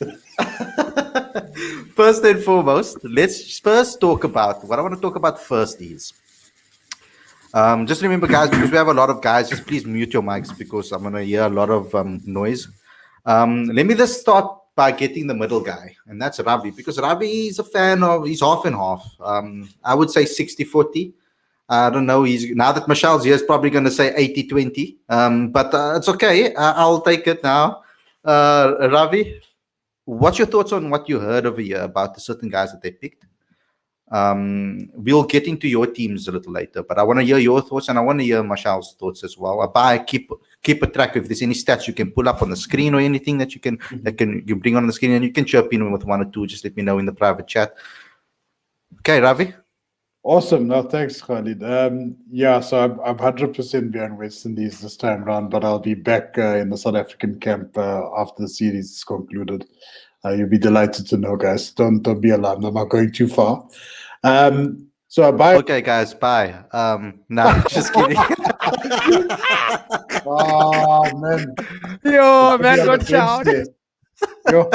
first and foremost, let's first talk about what I want to talk about first is just remember, guys, because we have a lot of guys, just please mute your mics because I'm going to hear a lot of noise. Let me just start by getting the middle guy, and that's Ravi, because Ravi is a fan of, he's half and half. I would say 60-40. I don't know. Now that Michelle's here, he's probably going to say 80-20. But it's okay. I'll take it now. Ravi, what's your thoughts on what you heard over here about the certain guys that they picked? We'll get into your teams a little later, but I want to hear your thoughts, and I want to hear Michelle's thoughts as well. Keep a track if there's any stats you can pull up on the screen or anything that you bring on the screen, and you can chirp in with one or two. Just let me know in the private chat. Okay, Ravi. Awesome. No, thanks, Khalid. Yeah, so I'm 100% behind West Indies this time round, but I'll be back in the South African camp after the series is concluded. You'll be delighted to know, guys. Don't be alarmed. I'm not going too far. So I buy. Okay, guys. Bye. No, just kidding. Oh man. Yo, man, Yeah, got the shout. Wednesday. Yo.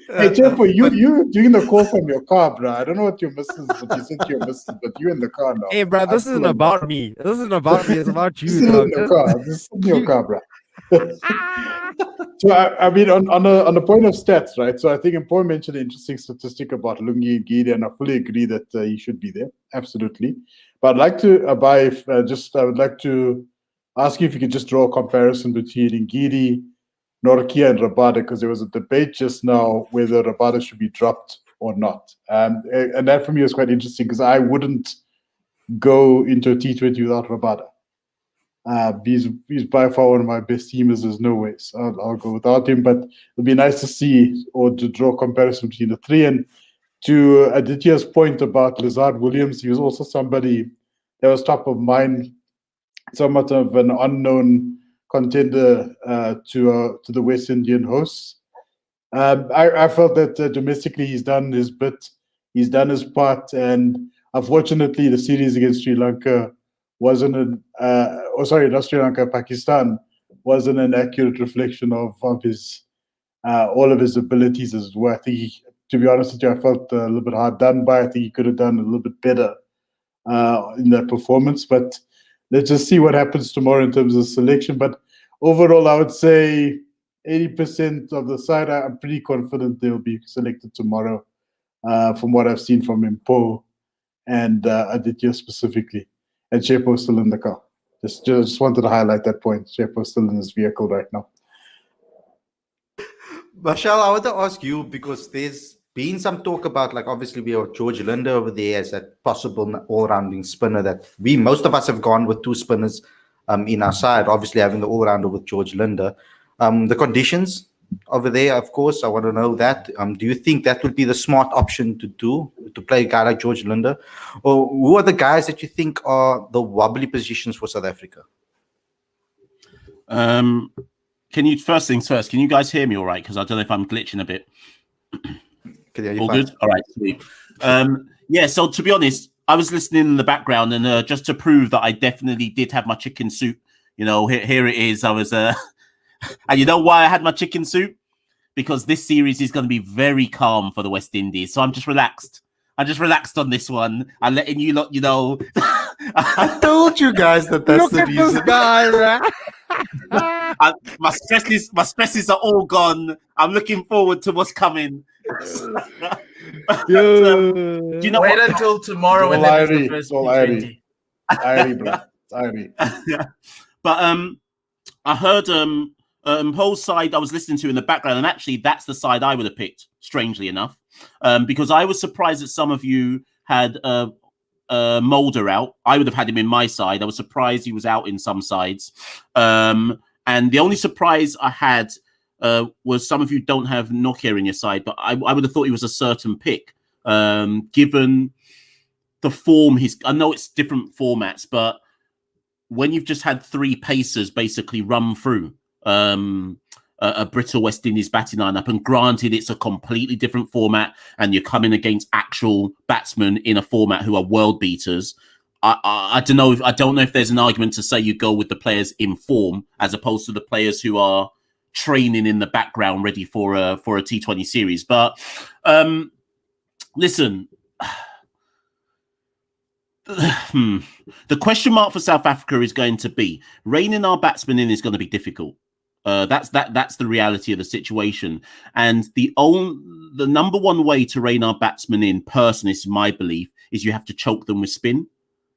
Hey, Chepo, you doing the call from your car, bro. I don't know what your missus, but you said you're missus, but you in the car now. Hey, bro, this isn't about me. This isn't about me. It's about you, Still in dog. the car. This is in your car, bro. So I mean, on the point of stats, right? So I think Paul mentioned an interesting statistic about Lungi and Gidi, and I fully agree that he should be there, absolutely. But I'd like to, I would like to ask you if you could just draw a comparison between Ngidi, Norkia, and Rabada, because there was a debate just now whether Rabada should be dropped or not. And that for me was quite interesting because I wouldn't go into a T20 without Rabada. He's by far one of my best teamers. There's no way. So I'll go without him. But it'll be nice to see or to draw a comparison between the three. And to Aditya's point about Lazard Williams, he was also somebody that was top of mind, somewhat of an unknown contender to the West Indian hosts. I felt that domestically he's done his bit, he's done his part, and unfortunately the series against Sri Lanka wasn't not Sri Lanka, Pakistan wasn't an accurate reflection of his all of his abilities as well. I think to be honest with you, I felt a little bit hard done by. I think he could have done a little bit better in that performance, but let's just see what happens tomorrow in terms of selection. But overall, I would say 80% of the side, I'm pretty confident they'll be selected tomorrow from what I've seen from Impo and Aditya specifically. And Shepo's still in the car. Just wanted to highlight that point. Shepo's still in his vehicle right now. Michelle, I want to ask you, because there's been some talk about, like, obviously we have George Linder over there as that possible all-rounding spinner that most of us have gone with two spinners in our side, obviously having the all-rounder with George Linder. The conditions over there, of course, I want to know that. Do you think that would be the smart option to do, to play a guy like George Linder? Or who are the guys that you think are the wobbly positions for South Africa? First things first, can you guys hear me all right? Because I don't know if I'm glitching a bit. All good? All right, sweet. Yeah, so to be honest, I was listening in the background, and just to prove that I definitely did have my chicken soup, here it is. I was, and you know why I had my chicken soup? Because this series is going to be very calm for the West Indies. So I'm just relaxed. On this one. I'm letting you lot, I told you guys that's Look the at reason. this guy, man. my stresses are all gone. I'm looking forward to what's coming. Yo. Do you know Wait what? until tomorrow when All there's the Irie, first all T20. Irie, bro. Irie. But I heard Paul's side I was listening to in the background, and actually that's the side I would have picked, strangely enough, because I was surprised that some of you had Mulder out. I would have had him in my side. I was surprised he was out in some sides. And the only surprise I had was some of you don't have Nokia in your side, but I would have thought he was a certain pick, given the form I know it's different formats, but when you've just had three pacers basically run through a Brittle West Indies batting lineup, and granted it's a completely different format and you're coming against actual batsmen in a format who are world beaters, I don't know if there's an argument to say you go with the players in form as opposed to the players who are training in the background ready for a T20 series. But listen, the question mark for South Africa is going to be reining our batsmen in is going to be difficult. That's the reality of the situation. And the number one way to rein our batsmen in, personally, is my belief, is you have to choke them with spin.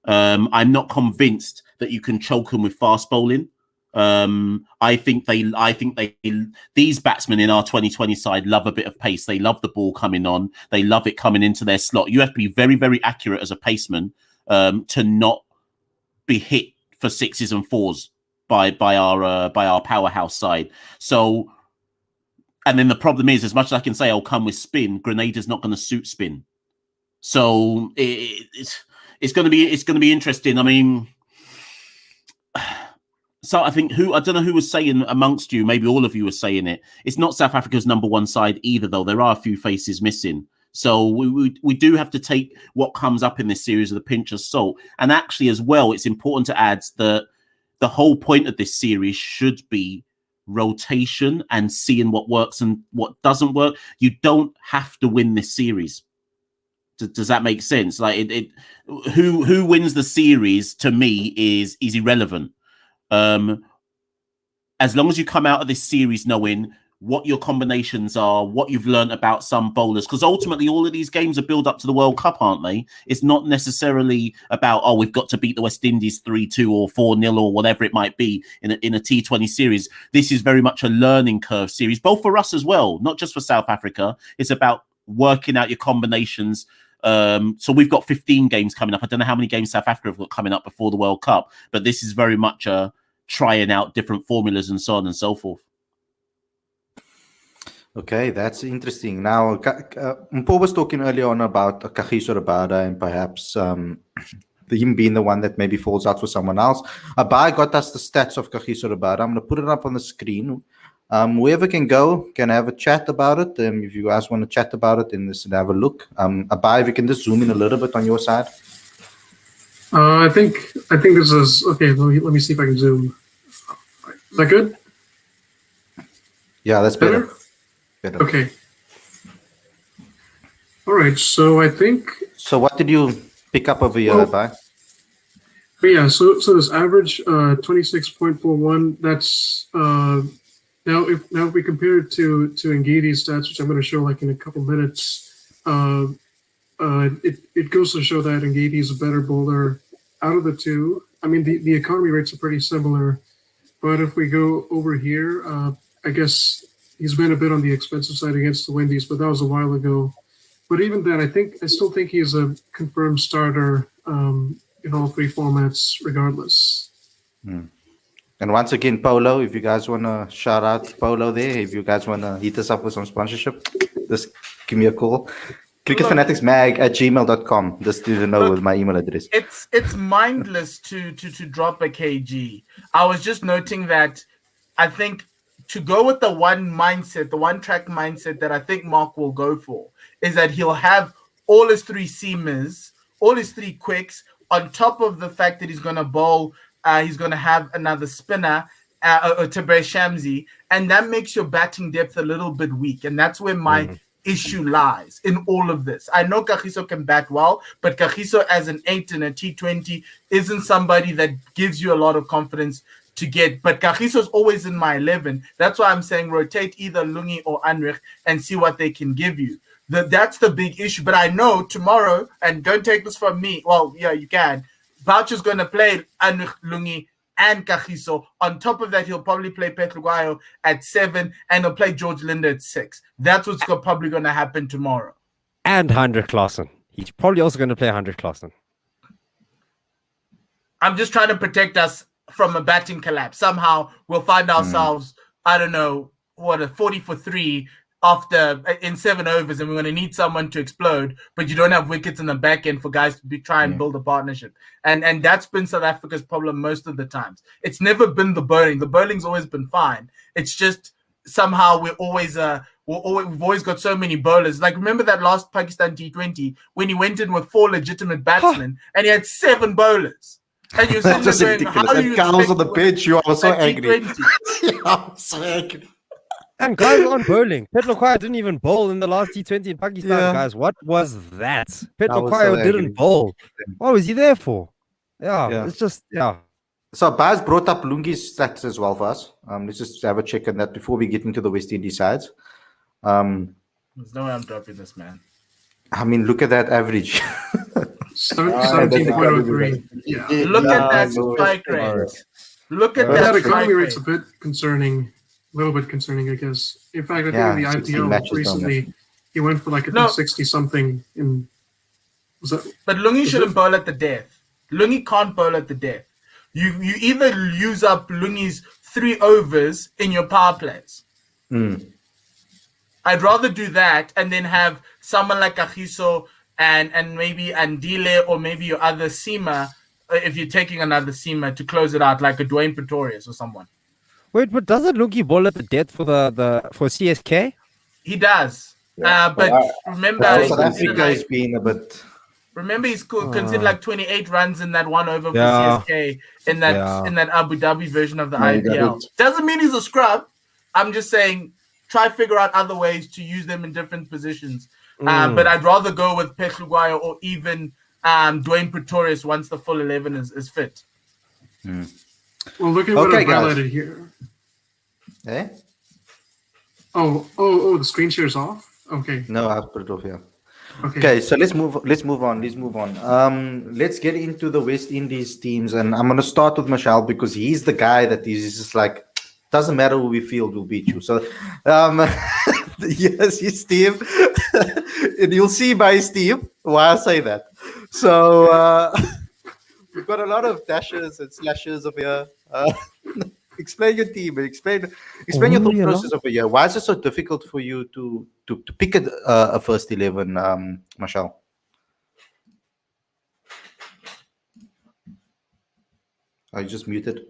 I'm not convinced that you can choke them with fast bowling. I think these batsmen in our 2020 side love a bit of pace. They love the ball coming on. They love it coming into their slot. You have to be very, very accurate as a paceman to not be hit for sixes and fours by our powerhouse side. So, and then the problem is, as much as I can say I'll come with spin, Grenada's not going to suit spin. So it's going to be interesting. I mean, so I think I don't know who was saying amongst you, maybe all of you were saying it. It's not South Africa's number one side either, though. There are a few faces missing. So we do have to take what comes up in this series with a pinch of salt. And actually, as well, it's important to add that the whole point of this series should be rotation and seeing what works and what doesn't work. You don't have to win this series. Does that make sense? Like who wins the series to me is irrelevant. As long as you come out of this series knowing what your combinations are, what you've learned about some bowlers, because ultimately all of these games are build up to the World Cup, aren't they? It's not necessarily about, oh, we've got to beat the West Indies 3-2 or 4-0 or whatever it might be in a T20 series. This is very much a learning curve series, both for us as well, not just for South Africa. It's about working out your combinations. So we've got 15 games coming up. I don't know how many games South Africa have got coming up before the World Cup, but this is very much trying out different formulas and so on and so forth. Okay, that's interesting. Now, Mpo was talking earlier on about Kagiso Rabada and perhaps him being the one that maybe falls out for someone else. Abai got us the stats of Kagiso Rabada. I'm going to put it up on the screen. Whoever can go can have a chat about it. If you guys want to chat about it, then just have a look. Abai, if you can just zoom in a little bit on your side. I think this is okay. Let me see if I can zoom. Is that good? Yeah, that's better. Okay. All right. So I think. So what did you pick up over here, Abai? Yeah. So this average 26.41. That's now if we compare it to Ngedi's stats, which I'm going to show like in a couple minutes, it goes to show that Ngedi is a better bowler out of the two. I mean, the economy rates are pretty similar, but if we go over here, I guess he's been a bit on the expensive side against the Windies, but that was a while ago. But even then, I still think he's a confirmed starter in all three formats, regardless. And once again, Polo, if you guys want to shout out Polo there, if you guys want to hit us up with some sponsorship, just give me a call. cricketfanaticsmag@gmail.com. Just to know with my email address. It's mindless to drop a KG. I was just noting that I think to go with the one track mindset that I think Mark will go for is that he'll have all his three seamers, all his three quicks, on top of the fact that he's going to bowl. He's going to have another spinner, Tabraiz Shamsi, and that makes your batting depth a little bit weak. And that's where my issue lies in all of this. I know Kagiso can bat well, but Kagiso as an 8 in a T20 isn't somebody that gives you a lot of confidence to get. But Kagiso's always in my 11. That's why I'm saying rotate either Lungi or Anrich and see what they can give you. That's the big issue. But I know tomorrow, and don't take this from me. Well, yeah, you can. Boucher's going to play Anrich, Lungi, and Kagiso. On top of that, he'll probably play Petrugayo at 7, and he'll play George Linda at 6. That's what's probably going to happen tomorrow. And Hendrik Klaassen. He's probably also going to play Hendrik Klaassen. I'm just trying to protect us from a batting collapse. Somehow we'll find ourselves, I don't know, a 40 for 3 after in 7 overs, and we're going to need someone to explode, but you don't have wickets in the back end for guys to try and build a partnership. And that's been South Africa's problem most of the times. It's never been the bowling. The bowling's always been fine. It's just somehow we've always got so many bowlers. Like, remember that last Pakistan T20 when he went in with 4 legitimate batsmen and he had 7 bowlers. And you're That's just going, ridiculous. how do And you cows expect on the to pitch, you are so at angry. T20? I'm so angry. And guys on bowling. Petloquaya didn't even bowl in the last T20 in Pakistan, Yeah. guys. What was that? was Petloquaya so didn't angry. bowl. What was he there for? Yeah, it's just, So Baz brought up Lungi's stats as well for us. Let's just have a check on that before we get into the West Indies sides. There's no way I'm dropping this, man. I mean, look at that average. 17.03. Yeah. Look at that strike rate. Look at That that economy strike rate's rate. a bit concerning, a little bit concerning, I guess. In fact, I think Yeah, in the 16 IPL matches recently, he went for like a No. 260 something in. Was that? But Lungi shouldn't bowl at the death. Lungi can't bowl at the death. You either use up Lungi's 3 overs in your power plays. I'd rather do that and then have someone like Achiso and maybe Andile or maybe your other seamer, if you're taking another seamer to close it out, like a Dwayne Pretorius or someone. Wait, but doesn't Lungi bowl at the death for for CSK? He does. Yeah, But but remember, But he's South considered Africa like, has been a bit. remember he's considered like 28 runs in that 1 over for Yeah. CSK in that Abu Dhabi version of the Yeah, he got IPL. it. Doesn't mean he's a scrub. I'm just saying try figure out other ways to use them in different positions. But I'd rather go with Petluguaya or even Dwayne Pretorius once the full 11 is fit. Well, look at what Okay, I've guys. highlighted here. Eh? Oh, the screen share's off? Okay. No, I'll put it off here. Okay. Okay, so let's move on. Let's get into the West Indies teams, and I'm gonna start with Michelle because he's the guy that is just like, doesn't matter who we field, we'll beat you. So yes, his team. And you'll see by his team why I say that. So we've got a lot of dashes and slashes over here. Explain your team and explain your thought process over here. Why is it so difficult for you to pick a first 11, Michelle? Are you just muted?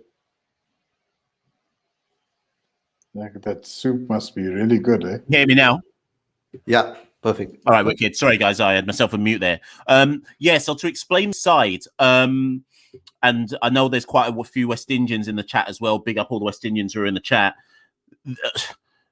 Like, that soup must be really good, eh? Hear me now? Yeah, perfect. All right, wicked. Sorry, guys, I had myself on mute there. So to explain side, and I know there's quite a few West Indians in the chat as well. Big up all the West Indians who are in the chat.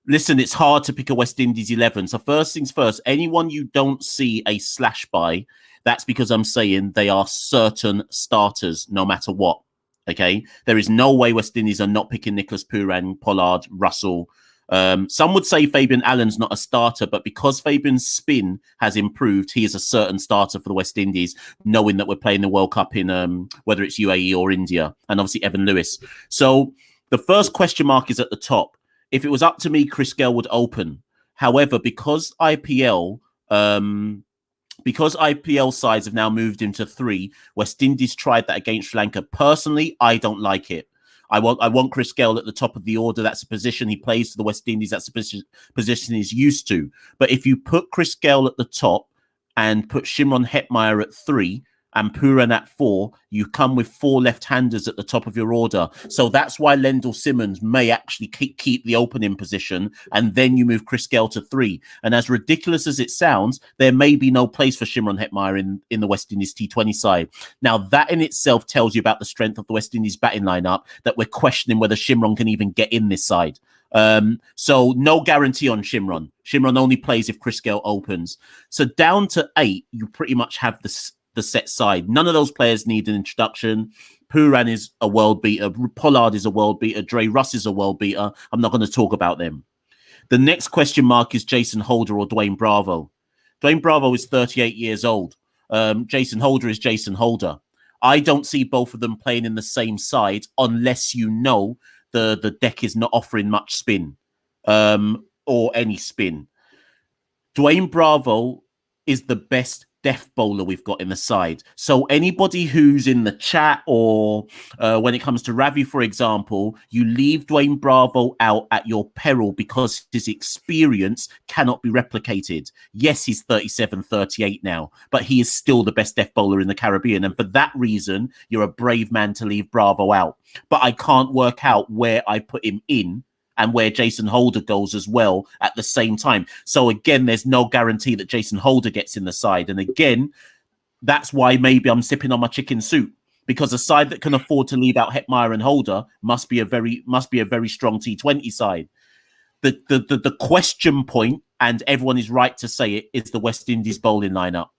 Listen, it's hard to pick a West Indies 11. So first things first, anyone you don't see a slash by, that's because I'm saying they are certain starters no matter what. Okay? There is no way West Indies are not picking Nicholas Pooran, Pollard, Russell. Some would say Fabian Allen's not a starter, but because Fabian's spin has improved, he is a certain starter for the West Indies, knowing that we're playing the World Cup in whether it's UAE or India, and obviously Evan Lewis. So the first question mark is at the top. If it was up to me, Chris Gayle would open. However, because IPL sides have now moved into 3, West Indies tried that against Sri Lanka. Personally, I don't like it. I want Chris Gayle at the top of the order. That's a position he plays for the West Indies. That's a position he's used to. But if you put Chris Gayle at the top and put Shimron Hetmeyer at 3 and Pooran at 4, you come with 4 left-handers at the top of your order. So that's why Lendl Simmons may actually keep the opening position, and then you move Chris Gayle to 3. And as ridiculous as it sounds, there may be no place for Shimron Hetmeyer in the West Indies T20 side. Now, that in itself tells you about the strength of the West Indies batting lineup, that we're questioning whether Shimron can even get in this side. So no guarantee on Shimron. Shimron only plays if Chris Gayle opens. So down to 8, you pretty much have the set side. None of those players need an introduction. Pooran is a world beater. Pollard is a world beater. Dre Russ is a world beater. I'm not going to talk about them. The next question mark is Jason Holder or Dwayne Bravo. Dwayne Bravo is 38 years old. Jason Holder is Jason Holder. I don't see both of them playing in the same side unless you know the deck is not offering much spin or any spin. Dwayne Bravo is the best death bowler we've got in the side. So anybody who's in the chat or when it comes to Ravi, for example, you leave Dwayne Bravo out at your peril because his experience cannot be replicated. Yes, he's 37, 38 now, but he is still the best death bowler in the Caribbean. And for that reason, you're a brave man to leave Bravo out. But I can't work out where I put him in and where Jason Holder goes as well at the same time. So again, there's no guarantee that Jason Holder gets in the side. And again, that's why maybe I'm sipping on my chicken soup, because a side that can afford to leave out Hetmeyer and Holder must be a very strong T20 side. The question point, and everyone is right to say it, is the West Indies bowling lineup.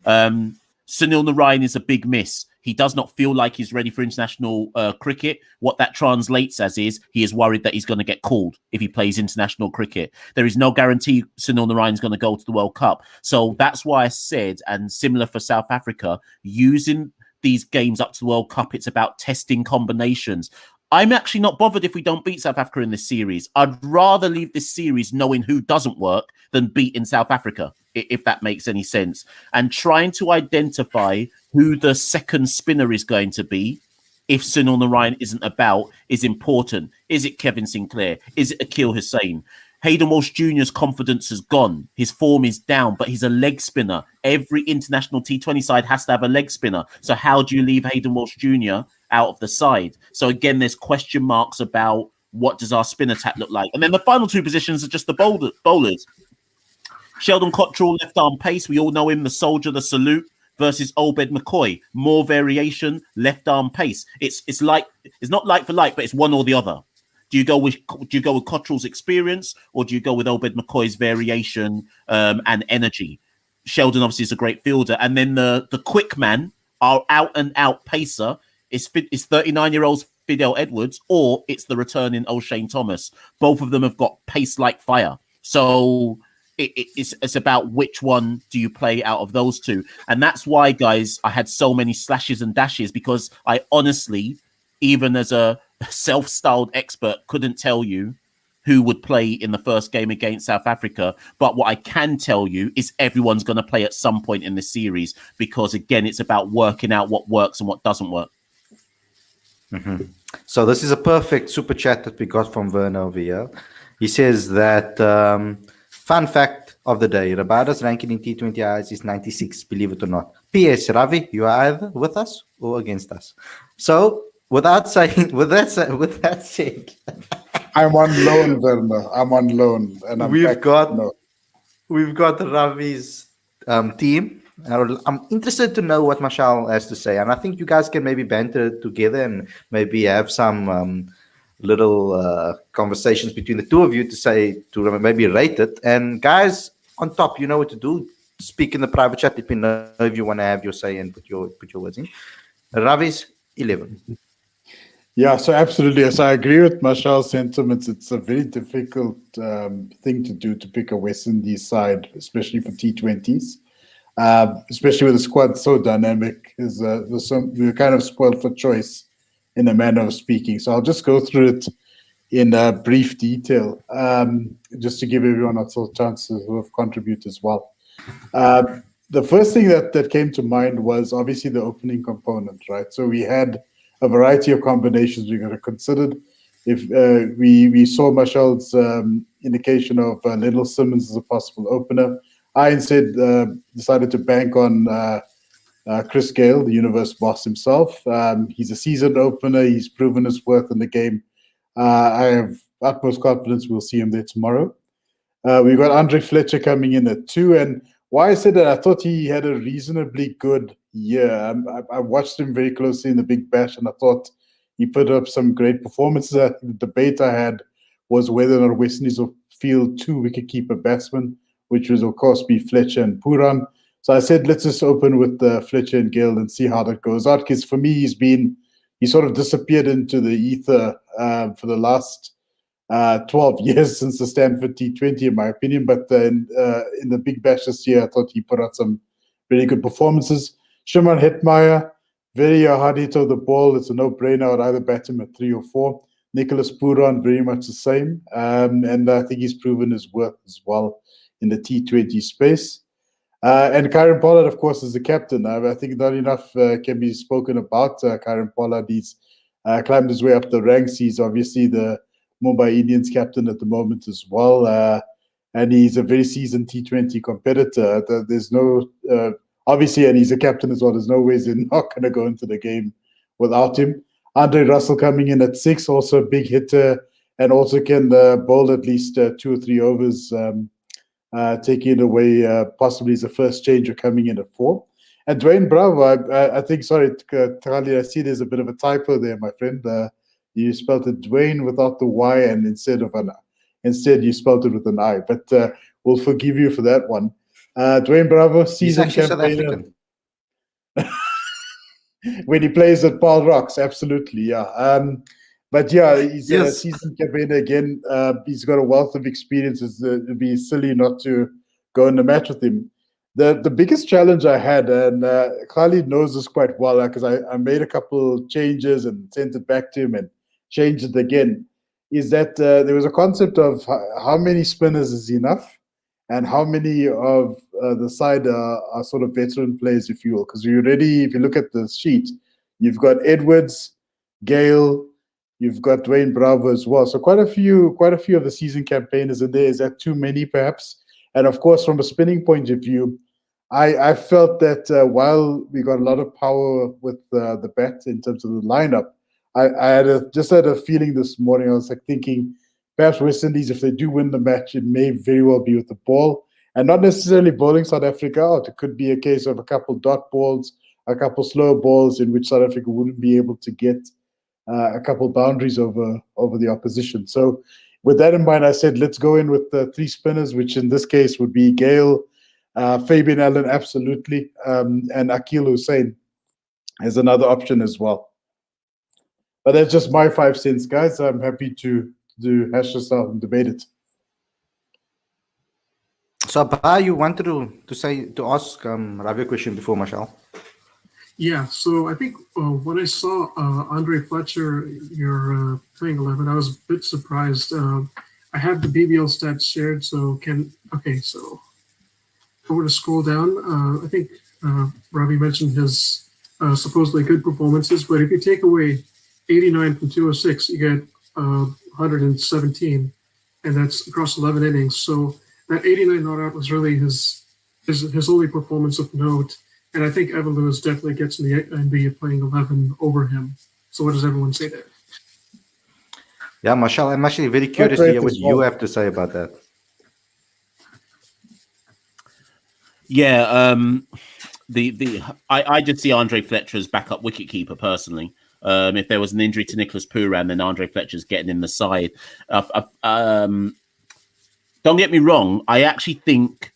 Sunil Narayan is a big miss. He does not feel like he's ready for international cricket. What that translates as is he is worried that he's going to get called if he plays international cricket. There is no guarantee Sunil Narayan is going to go to the World Cup. So that's why I said, and similar for South Africa, using these games up to the World Cup, it's about testing combinations. I'm actually not bothered if we don't beat South Africa in this series. I'd rather leave this series knowing who doesn't work than beating South Africa, if that makes any sense. And trying to identify who the second spinner is going to be if Sunil Narayan isn't about is important. Is it Kevin Sinclair? Is it Akil Hussain? Hayden Walsh Jr.'s confidence has gone. His form is down, but he's a leg spinner. Every international T20 side has to have a leg spinner. So how do you leave Hayden Walsh Jr. out of the side? So again, there's question marks about what does our spin attack look like. And then the final two positions are just the bowlers. Sheldon Cottrell, left arm pace. We all know him, the soldier, the salute, versus Obed McCoy. More variation, left arm pace. It's not like for like, but it's one or the other. Do you go with Cottrell's experience, or do you go with Obed McCoy's variation and energy? Sheldon obviously is a great fielder, and then the quick man, our out and out pacer, is 39-year-old Fidel Edwards, or it's the returning O'Shane Thomas. Both of them have got pace like fire. So it's about which one do you play out of those two, and that's why, guys, I had so many slashes and dashes, because I honestly, even as a self-styled expert, couldn't tell you who would play in the first game against South Africa. But what I can tell you is everyone's going to play at some point in the series, because again, it's about working out what works and what doesn't work. Mm-hmm. So this is a perfect super chat that we got from Werner over here. He says that fun fact of the day, Rabada's ranking in T20Is is 96, believe it or not. P.S. Ravi, you are either with us or against us. So with that said, I'm on loan, Werner. I'm on loan, and we've got Ravi's team. I'm interested to know what Marshall has to say, and I think you guys can maybe banter together and maybe have some little conversations between the two of you to maybe rate it. And guys on top, you know what to do. Speak in the private chat. Let me know if you want to have your say and put your words in. Ravi's 11. Yeah, so absolutely. Yes, I agree with Marshall's sentiments. It's a very difficult thing to do, to pick a West Indies side, especially for T20s, especially with the squad so dynamic. We're kind of spoiled for choice in a manner of speaking. So I'll just go through it in brief detail, just to give everyone a chance to sort of contribute as well. The first thing that came to mind was obviously the opening component, right? So we had a variety of combinations we could have considered. If we saw Marshall's indication of Lennell Simmons as a possible opener, I instead decided to bank on Chris Gale, the universe boss himself. He's a seasoned opener. He's proven his worth in the game. I have utmost confidence we'll see him there tomorrow. We've got Andre Fletcher coming in at 2. And why I said that, I thought he had a reasonably good year. I watched him very closely in the Big Bash, and I thought he put up some great performances. The debate I had was whether or not West Indies will field 2 wicketkeeper batsmen, which was, of course, be Fletcher and Puran. So I said, let's just open with Fletcher and Gale and see how that goes out. Because for me, he sort of disappeared into the ether for the last 12 years since the Stanford T20, in my opinion. But in the Big Bash this year, I thought he put out some really good performances. Shimon Hetmeyer, very hard hitter of the ball. It's a no-brainer. I would either bat him at 3 or 4. Nicholas Puran, very much the same. And I think he's proven his worth as well in the T20 space. And Kyron Pollard, of course, is the captain. I think not enough can be spoken about Kyron Pollard. He's climbed his way up the ranks. He's obviously the Mumbai Indians captain at the moment as well. And he's a very seasoned T20 competitor. There's no, obviously, and he's a captain as well. There's no ways they're not going to go into the game without him. Andre Russell coming in at 6, also a big hitter, and also can bowl at least 2 or 3 overs, taking it away possibly as a first changer coming in at 4. And Dwayne Bravo, I think, sorry, Tali, I see there's a bit of a typo there, my friend. You spelled it Dwayne without the Y, and instead you spelled it with an I. But we'll forgive you for that one. Dwayne Bravo, season campaigner. When he plays at Paul Rocks, absolutely, yeah. But yeah, he's a seasoned campaigner again. He's got a wealth of experience. It'd be silly not to go in a match with him. The biggest challenge I had, and Khalid knows this quite well, because I made a couple changes and sent it back to him and changed it again, is that there was a concept of how many spinners is enough and how many of the side are sort of veteran players, if you will. Because if you look at the sheet, you've got Edwards, Gale, you've got Dwayne Bravo as well. So quite a few of the season campaigners in there. Is that too many, perhaps? And of course, from a spinning point of view, I felt that while we got a lot of power with the bat in terms of the lineup, I just had a feeling this morning. I was like thinking, perhaps West Indies, if they do win the match, it may very well be with the ball and not necessarily bowling South Africa out. It could be a case of a couple dot balls, a couple slow balls in which South Africa wouldn't be able to get a couple boundaries over the opposition. So with that in mind, I said, let's go in with 3 spinners, which in this case would be Gale, Fabian Allen, absolutely, and Akil Hussain as another option as well. But that's just my 5 cents, guys. I'm happy to hash this out and debate it. So, Abha, you wanted to ask Ravi a question before, Marshall? Yeah, so I think when I saw Andre Fletcher, your playing 11, I was a bit surprised. I have the BBL stats shared, so so if I were to scroll down, I think Ravi mentioned his supposedly good performances, but if you take away 89 from 206, you get 117, and that's across 11 innings. So that 89 not out was really his only performance of note. And I think Evan Lewis definitely gets in the NBA playing 11 over him. So what does everyone say there? Yeah, Marshall, I'm actually very curious to hear what you have to say about that. Yeah, I just see Andre Fletcher as backup wicketkeeper personally. If there was an injury to Nicholas Pooran, then Andre Fletcher's getting in the side. Don't get me wrong, I actually think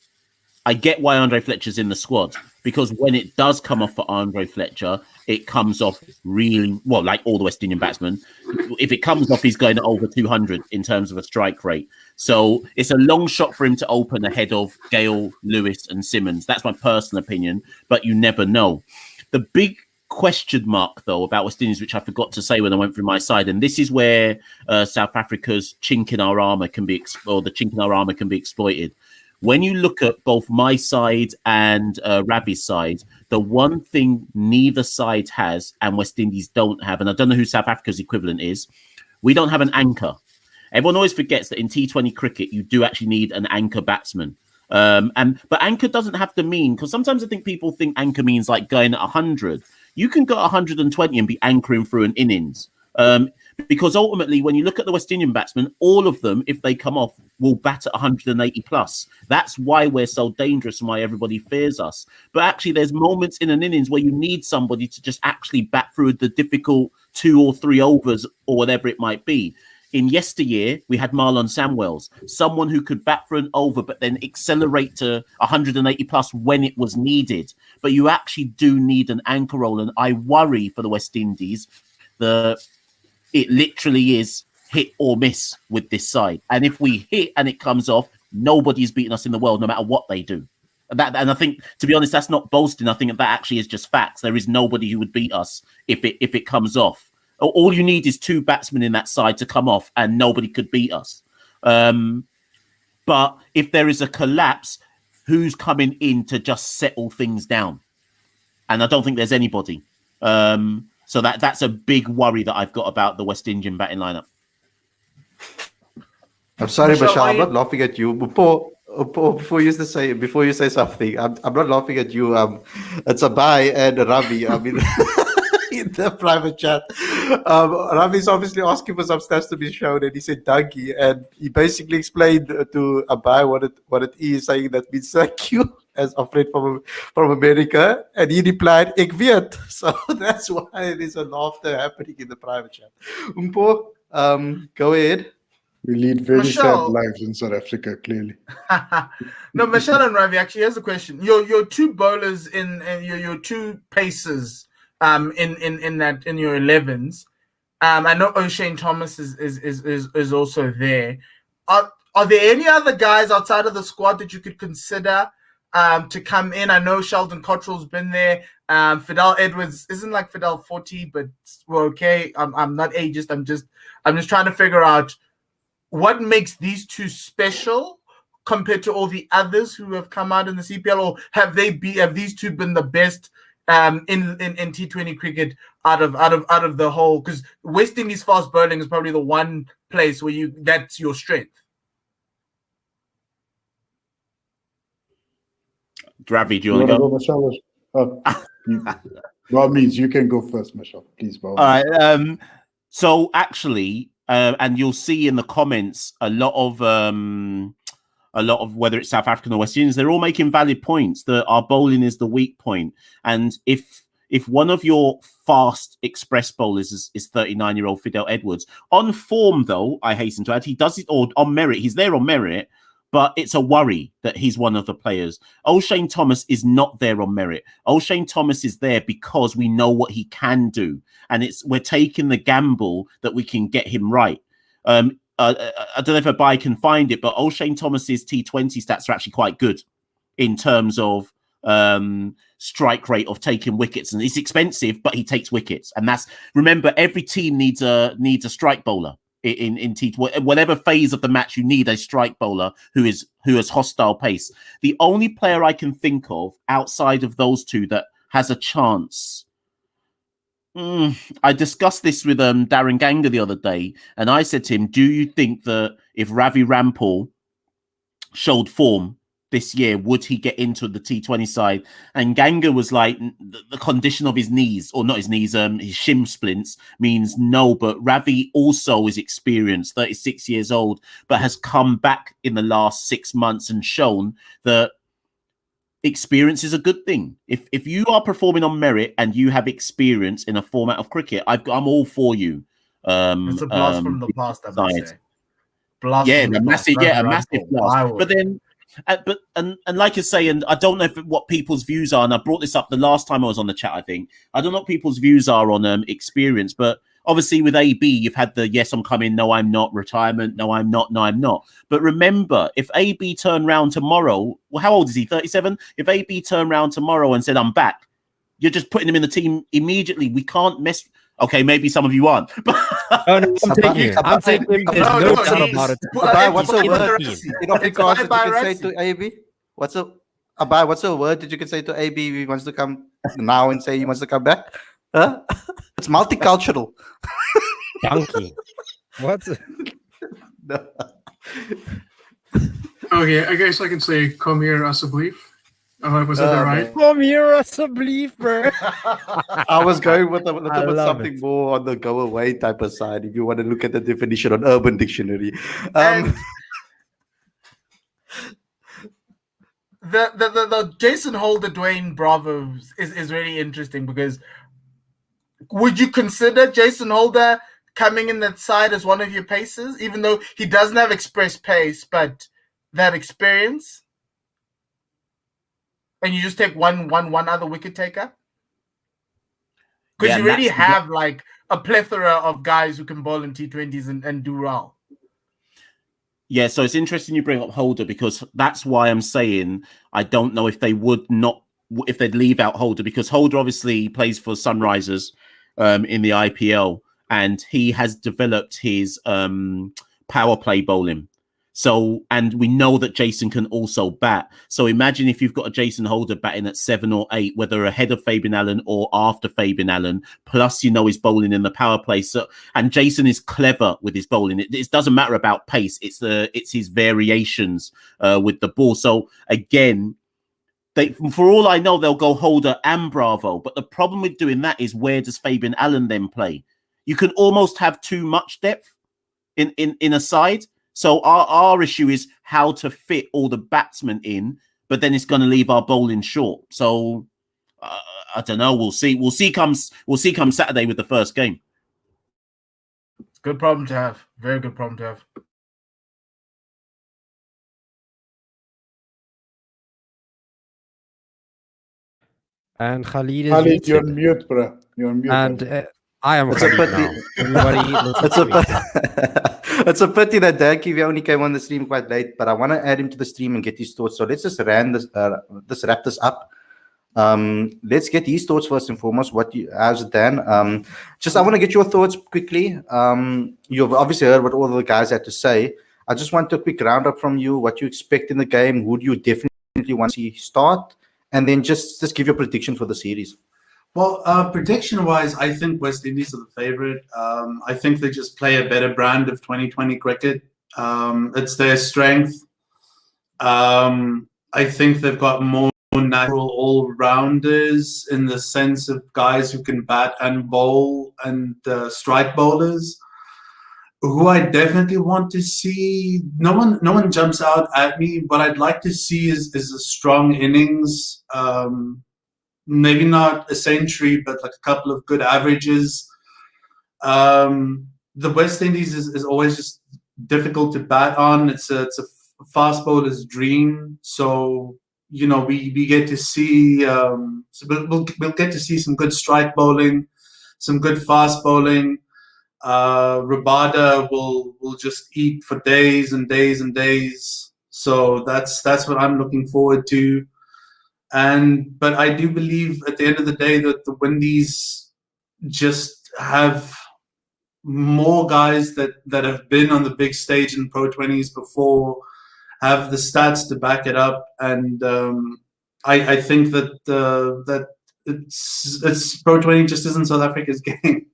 I get why Andre Fletcher's in the squad, because when it does come off for Andre Fletcher, it comes off really well, like all the West Indian batsmen. If it comes off, he's going to over 200 in terms of a strike rate. So it's a long shot for him to open ahead of Gale, Lewis, and Simmons. That's my personal opinion, but you never know. The big question mark, though, about West Indies, which I forgot to say when I went through my side, and this is where South Africa's chink in our armour can be, or the chink in our armour can be exploited. When you look at both my side and Ravi's side, the one thing neither side has and West Indies don't have, and I don't know who South Africa's equivalent is, we don't have an anchor. Everyone always forgets that in T20 cricket, you do actually need an anchor batsman. But anchor doesn't have to mean, because sometimes I think people think anchor means like going at 100. You can go 120 and be anchoring through an innings. Because ultimately, when you look at the West Indian batsmen, all of them, if they come off, will bat at 180 plus. That's why we're so dangerous and why everybody fears us. But actually, there's moments in an innings where you need somebody to just actually bat through the difficult 2 or 3 overs or whatever it might be. In yesteryear, we had Marlon Samuels, someone who could bat for an over, but then accelerate to 180 plus when it was needed. But you actually do need an anchor role. And I worry for the West Indies that it literally is hit or miss with this side. And if we hit and it comes off, nobody's beating us in the world, no matter what they do. And I think, to be honest, that's not boasting. I think that actually is just facts. There is nobody who would beat us if it comes off. All you need is 2 batsmen in that side to come off and nobody could beat us. But if there is a collapse, who's coming in to just settle things down. And I don't think there's anybody. So that's a big worry that I've got about the West Indian batting lineup. I'm sorry, Michelle, Michelle. I'm not laughing at you. Before you say something, I'm not laughing at you. It's Abai and Ravi. I mean, in the private chat, Ravi's obviously asking for some stats to be shown, and he said donkey, and he basically explained to Abai what it is, saying that means thank you as a friend from America, and he replied "Ik weet." So that's why there's a laughter happening in the private chat. Umpo, go ahead. We lead very Michelle. sad lives in South Africa, clearly. No, Michelle and Ravi, actually, here's the question. Your two bowlers in your two pacers in your 11s. I know O'Shane Thomas is also there. Are there any other guys outside of the squad that you could consider to come in? I know Sheldon Cottrell's been there. Fidel Edwards isn't like Fidel 40, but we're okay. I'm not ageist. I'm just trying to figure out what makes these two special compared to all the others who have come out in the CPL, or have these two been the best in T20 cricket out of the whole? Because West Indies fast bowling is probably the one place where that's your strength. Ravi, do you want to go? Michelle? Well, means you can go first, Michelle. Please, all right. So actually, and you'll see in the comments a lot of whether it's South African or West Indians, they're all making valid points that our bowling is the weak point. And if one of your fast express bowlers is 39-year-old Fidel Edwards, on form though, I hasten to add, he does it all on merit. He's there on merit, but it's a worry that he's one of the players. O'Shane Thomas is not there on merit. O'Shane Thomas is there because we know what he can do. And we're taking the gamble that we can get him right. I don't know if a buy can find it, but O'Shane Thomas's T20 stats are actually quite good in terms of strike rate of taking wickets. And it's expensive, but he takes wickets. And remember, every team needs a strike bowler. In T20, whatever phase of the match, you need a strike bowler who has hostile pace. The only player I can think of outside of those two that has a chance. I discussed this with Darren Ganga the other day, and I said to him, "Do you think that if Ravi Rampal showed form this year, would he get into the T20 side?" And Ganga was like, the condition of his knees, or not his knees, his shin splints means no. But Ravi also is experienced, 36 years old, but has come back in the last 6 months and shown that experience is a good thing. If you are performing on merit and you have experience in a format of cricket, I'm all for you. It's a blast from the past, I would say. A massive blast. But then. And like I say, and I don't know what people's views are, and I brought this up the last time I was on the chat, I think. I don't know what people's views are on experience, but obviously with AB, you've had the yes, I'm coming, no, I'm not, retirement, no, I'm not, no, I'm not. But remember, if AB turned round tomorrow, well, how old is he, 37? If AB turned round tomorrow and said, I'm back, you're just putting him in the team immediately. We can't mess... Okay, maybe some of you aren't. But I'm taking him. There's no doubt about it. What's a word? In Afrikaans that you can say to AB? What's a word that you can say to AB if he wants to come now and say he wants to come back? Huh? It's multicultural. Donkey. What? No. Okay, I guess I can say, come here, as a belief. Was that right? Come here, as a belief, bro. I was going with a little bit something more on the go away type of side, if you want to look at the definition on Urban Dictionary. The Jason Holder Dwayne Bravo is really interesting, because would you consider Jason Holder coming in that side as one of your paces, even though he doesn't have express pace, but that experience? And you just take one other wicket taker? Because you already have like a plethora of guys who can bowl in T20s and do well. Yeah, so it's interesting you bring up Holder, because that's why I'm saying I don't know if they would not, if they'd leave out Holder, because Holder obviously plays for Sunrisers in the IPL, and he has developed his power play bowling. So, and we know that Jason can also bat. So imagine if you've got a Jason Holder batting at 7 or 8, whether ahead of Fabian Allen or after Fabian Allen, plus, he's bowling in the power play. So, and Jason is clever with his bowling. It doesn't matter about pace. It's his variations with the ball. So again, for all I know, they'll go Holder and Bravo. But the problem with doing that is, where does Fabian Allen then play? You can almost have too much depth in a side. So our issue is how to fit all the batsmen in, but then it's going to leave our bowling short. So I don't know. We'll see. We'll see come Saturday with the first game. Good problem to have. Very good problem to have. And Khalid is Khalid, you're on muted. mute, bro. You're on mute. And I am It's a Khalid pity. now. Everybody listen It's to a me. it's a pity that Danky only came on the stream quite late, but I want to add him to the stream and get his thoughts. So let's just wrap this up. Let's get his thoughts first and foremost. How's it, Dan? I want to get your thoughts quickly. You've obviously heard what all the guys had to say. I just want a quick roundup from you. What you expect in the game? Who do you definitely want to see start? And then just give your prediction for the series. Well, prediction-wise, I think West Indies are the favorite. I think they just play a better brand of 2020 cricket. It's their strength. I think they've got more natural all-rounders in the sense of guys who can bat and bowl, and strike bowlers who I definitely want to see. No one jumps out at me. What I'd like to see is a strong innings. Maybe not a century, but like a couple of good averages. The West Indies is always just difficult to bat on. It's a fast bowler's dream. So we get to see. We'll get to see some good strike bowling, some good fast bowling. Rabada will just eat for days and days and days. So that's what I'm looking forward to. But I do believe at the end of the day that the Windies just have more guys that have been on the big stage in Pro 20s before, have the stats to back it up, and I think that it's Pro 20 just isn't South Africa's game.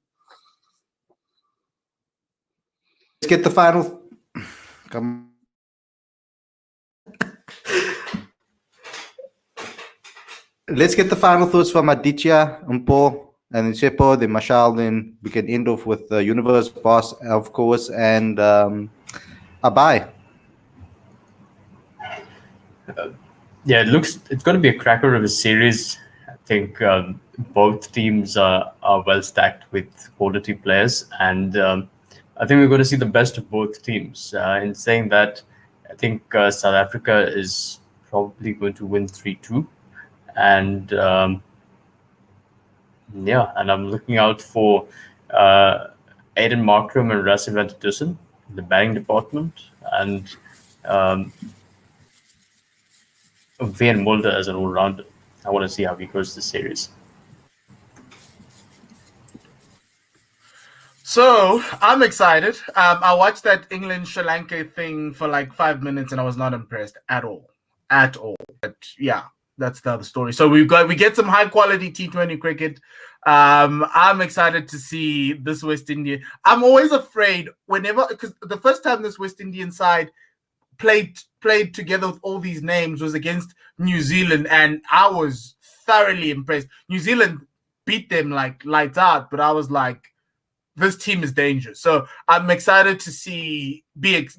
Let's get the final. Come. Let's get the final thoughts from Aditya, Mpo, and then Sepo, then Mashal. Then we can end off with the Universe Boss, of course, and Abai. Yeah, it's going to be a cracker of a series. I think both teams are well stacked with quality players, and I think we're going to see the best of both teams. In saying that, I think South Africa is probably going to win 3-2. And and I'm looking out for Aiden Markram and Rassi Ventutussen in the batting department, and Van Mulder as an all-rounder. I want to see how he goes this series. So I'm excited. I watched that England-Sri Lanka thing for like 5 minutes, and I was not impressed at all. But yeah, that's the other story. So we get some high-quality T20 cricket. I'm excited to see this West Indian. I'm always afraid because the first time this West Indian side played together with all these names was against New Zealand, and I was thoroughly impressed. New Zealand beat them like lights out, but I was like, this team is dangerous. So I'm excited to see because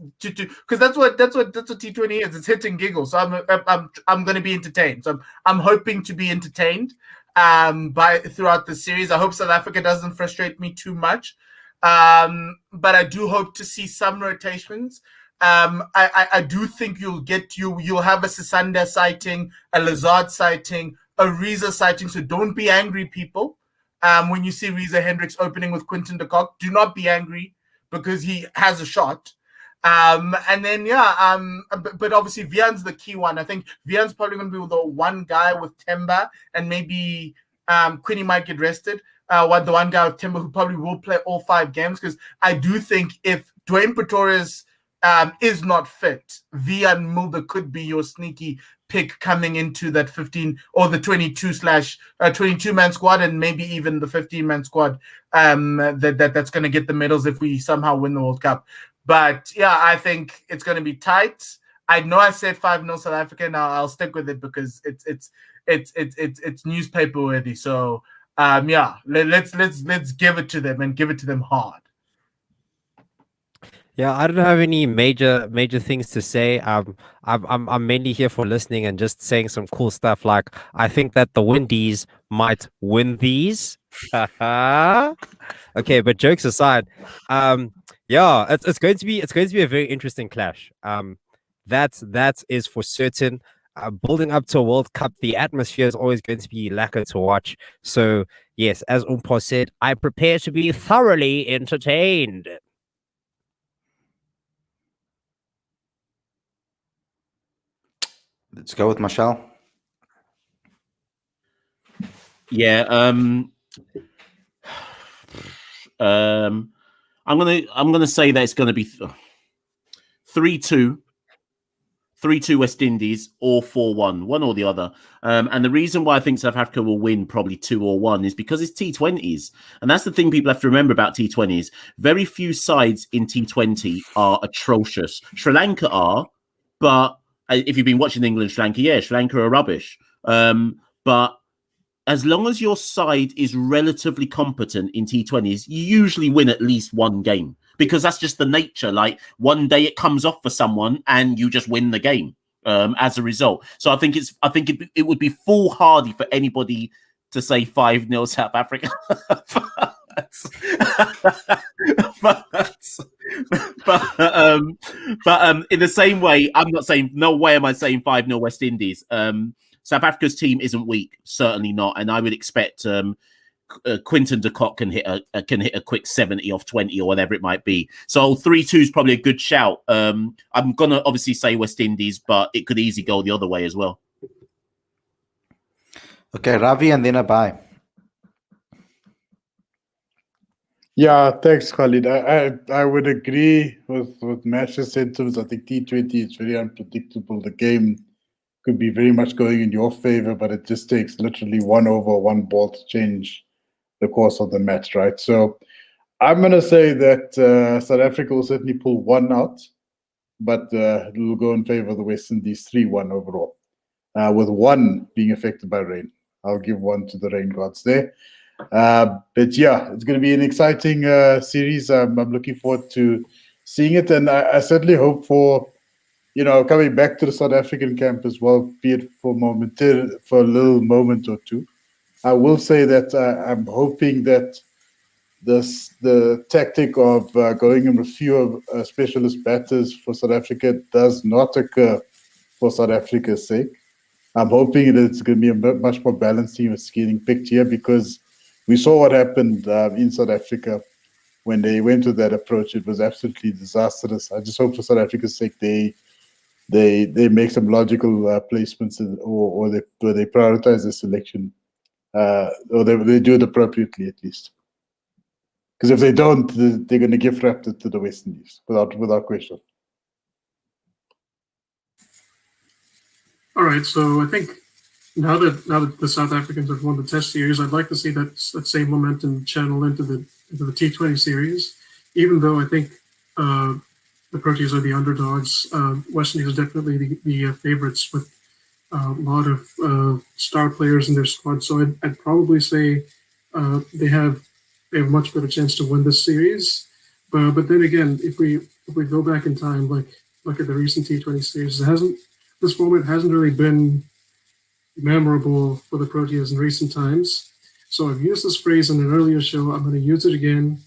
that's what T20 is. It's hit and giggle. So I'm going to be entertained. So I'm hoping to be entertained throughout the series. I hope South Africa doesn't frustrate me too much, but I do hope to see some rotations. I do think you'll have a Sisanda sighting, a Lazard sighting, a Reza sighting. So don't be angry, people. When you see Reza Hendricks opening with Quinton de Kock, do not be angry because he has a shot. And then, but obviously Vian's the key one. I think Vian's probably going to be the one guy with Temba, and maybe Quinny might get rested. The one guy with Temba who probably will play all 5 games, because I do think if Dwayne Pretorius is not fit, Vian Mulder could be your sneaky pick coming into that 15 or the 22/22-man squad, and maybe even the 15-man squad that's going to get the medals if we somehow win the World Cup. But yeah, I think it's going to be tight. I know I said 5-0 South Africa, and I'll stick with it because it's newspaper worthy. So yeah, let's give it to them and give it to them hard. Yeah, I don't have any major things to say. I'm mainly here for listening and just saying some cool stuff. Like, I think that the Windies might win these. Okay, but jokes aside, yeah, it's going to be a very interesting clash. That is for certain. Building up to a World Cup, the atmosphere is always going to be lacquer to watch. So yes, as Umpo said, I prepare to be thoroughly entertained. Let's go with Marshall. Yeah. I'm gonna say that it's gonna be 3-2. 3-2 West Indies or 4-1, one or the other. And the reason why I think South Africa will win probably 2-1 is because it's T20s. And that's the thing people have to remember about T20s. Very few sides in T20 are atrocious. Sri Lanka are, but if you've been watching England, Sri Lanka are rubbish. But as long as your side is relatively competent in T20s, you usually win at least one game. Because that's just the nature. Like, one day it comes off for someone and you just win the game as a result. So I think it would be foolhardy for anybody to say 5-0 South Africa. but in the same way, I'm not saying, no way am I saying 5-0 West Indies. South Africa's team isn't weak, certainly not, and I would expect Quinton de Kock can hit a quick 70 off 20 or whatever it might be. So 3-2 is probably a good shout. I'm gonna obviously say West Indies, but it could easily go the other way as well. Okay, Ravi, and then Abai. Yeah, thanks, Khalid. I would agree with Mash's sentiments. I think T20 is very unpredictable. The game could be very much going in your favor, but it just takes literally 1 over 1 ball to change the course of the match, right? So I'm going to say that South Africa will certainly pull 1 out, but it will go in favor of the West Indies 3-1 overall, with 1 being affected by rain. I'll give 1 to the rain gods there. But yeah, it's going to be an exciting series. I'm looking forward to seeing it, and I certainly hope for, coming back to the South African camp as well, be it for a little moment or two. I will say that I'm hoping that the tactic of going in with fewer specialist batters for South Africa does not occur for South Africa's sake. I'm hoping that it's going to be a much more balanced team that's getting picked here, because we saw what happened in South Africa when they went with that approach. It was absolutely disastrous. I just hope for South Africa's sake they make some logical placements, or they prioritize the selection, or they do it appropriately at least. Because if they don't, they're going to gift wrap it to the West Indies without question. All right, so I think now that the South Africans have won the Test series, I'd like to see that same momentum channel into the T20 series. Even though I think the Proteas are the underdogs, West Indies is definitely the favorites with a lot of star players in their squad. So I'd probably say they have a much better chance to win this series. But then again, if we go back in time, look at the recent T20 series, this moment hasn't really been memorable for the Proteas in recent times. So I've used this phrase in an earlier show. I'm going to use it again.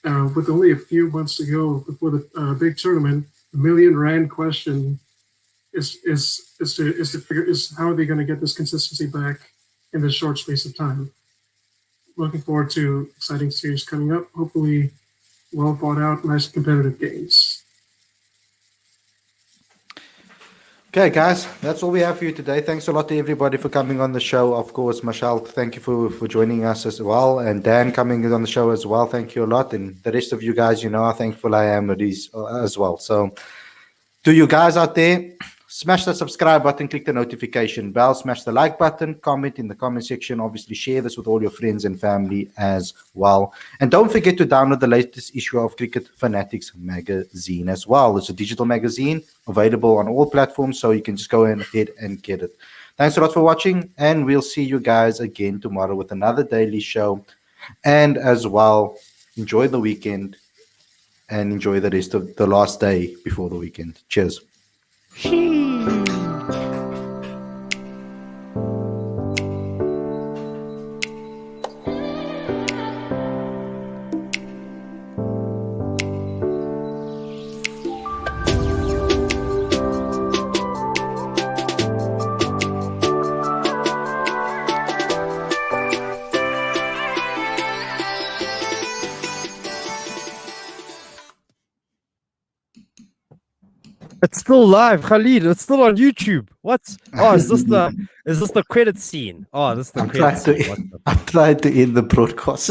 With only a few months to go before the big tournament, the R1 million question is how are they going to get this consistency back in this short space of time? Looking forward to exciting series coming up. Hopefully, well thought out, nice competitive games. Okay, guys, that's all we have for you today. Thanks a lot to everybody for coming on the show. Of course, Michelle, thank you for joining us as well. And Dan coming on the show as well. Thank you a lot. And the rest of you guys, you know how thankful I am with these as well. So to you guys out there, smash the subscribe button, click the notification bell, smash the like button, comment in the comment section. Obviously, share this with all your friends and family as well. And don't forget to download the latest issue of Cricket Fanatics magazine as well. It's a digital magazine available on all platforms, so you can just go ahead and get it. Thanks a lot for watching, and we'll see you guys again tomorrow with another daily show. And as well, enjoy the weekend and enjoy the rest of the last day before the weekend. Cheers. It's still live, Khalid. It's still on YouTube. What? Oh, is this the credit scene? Oh, this is the credit scene. I'm trying to end the broadcast.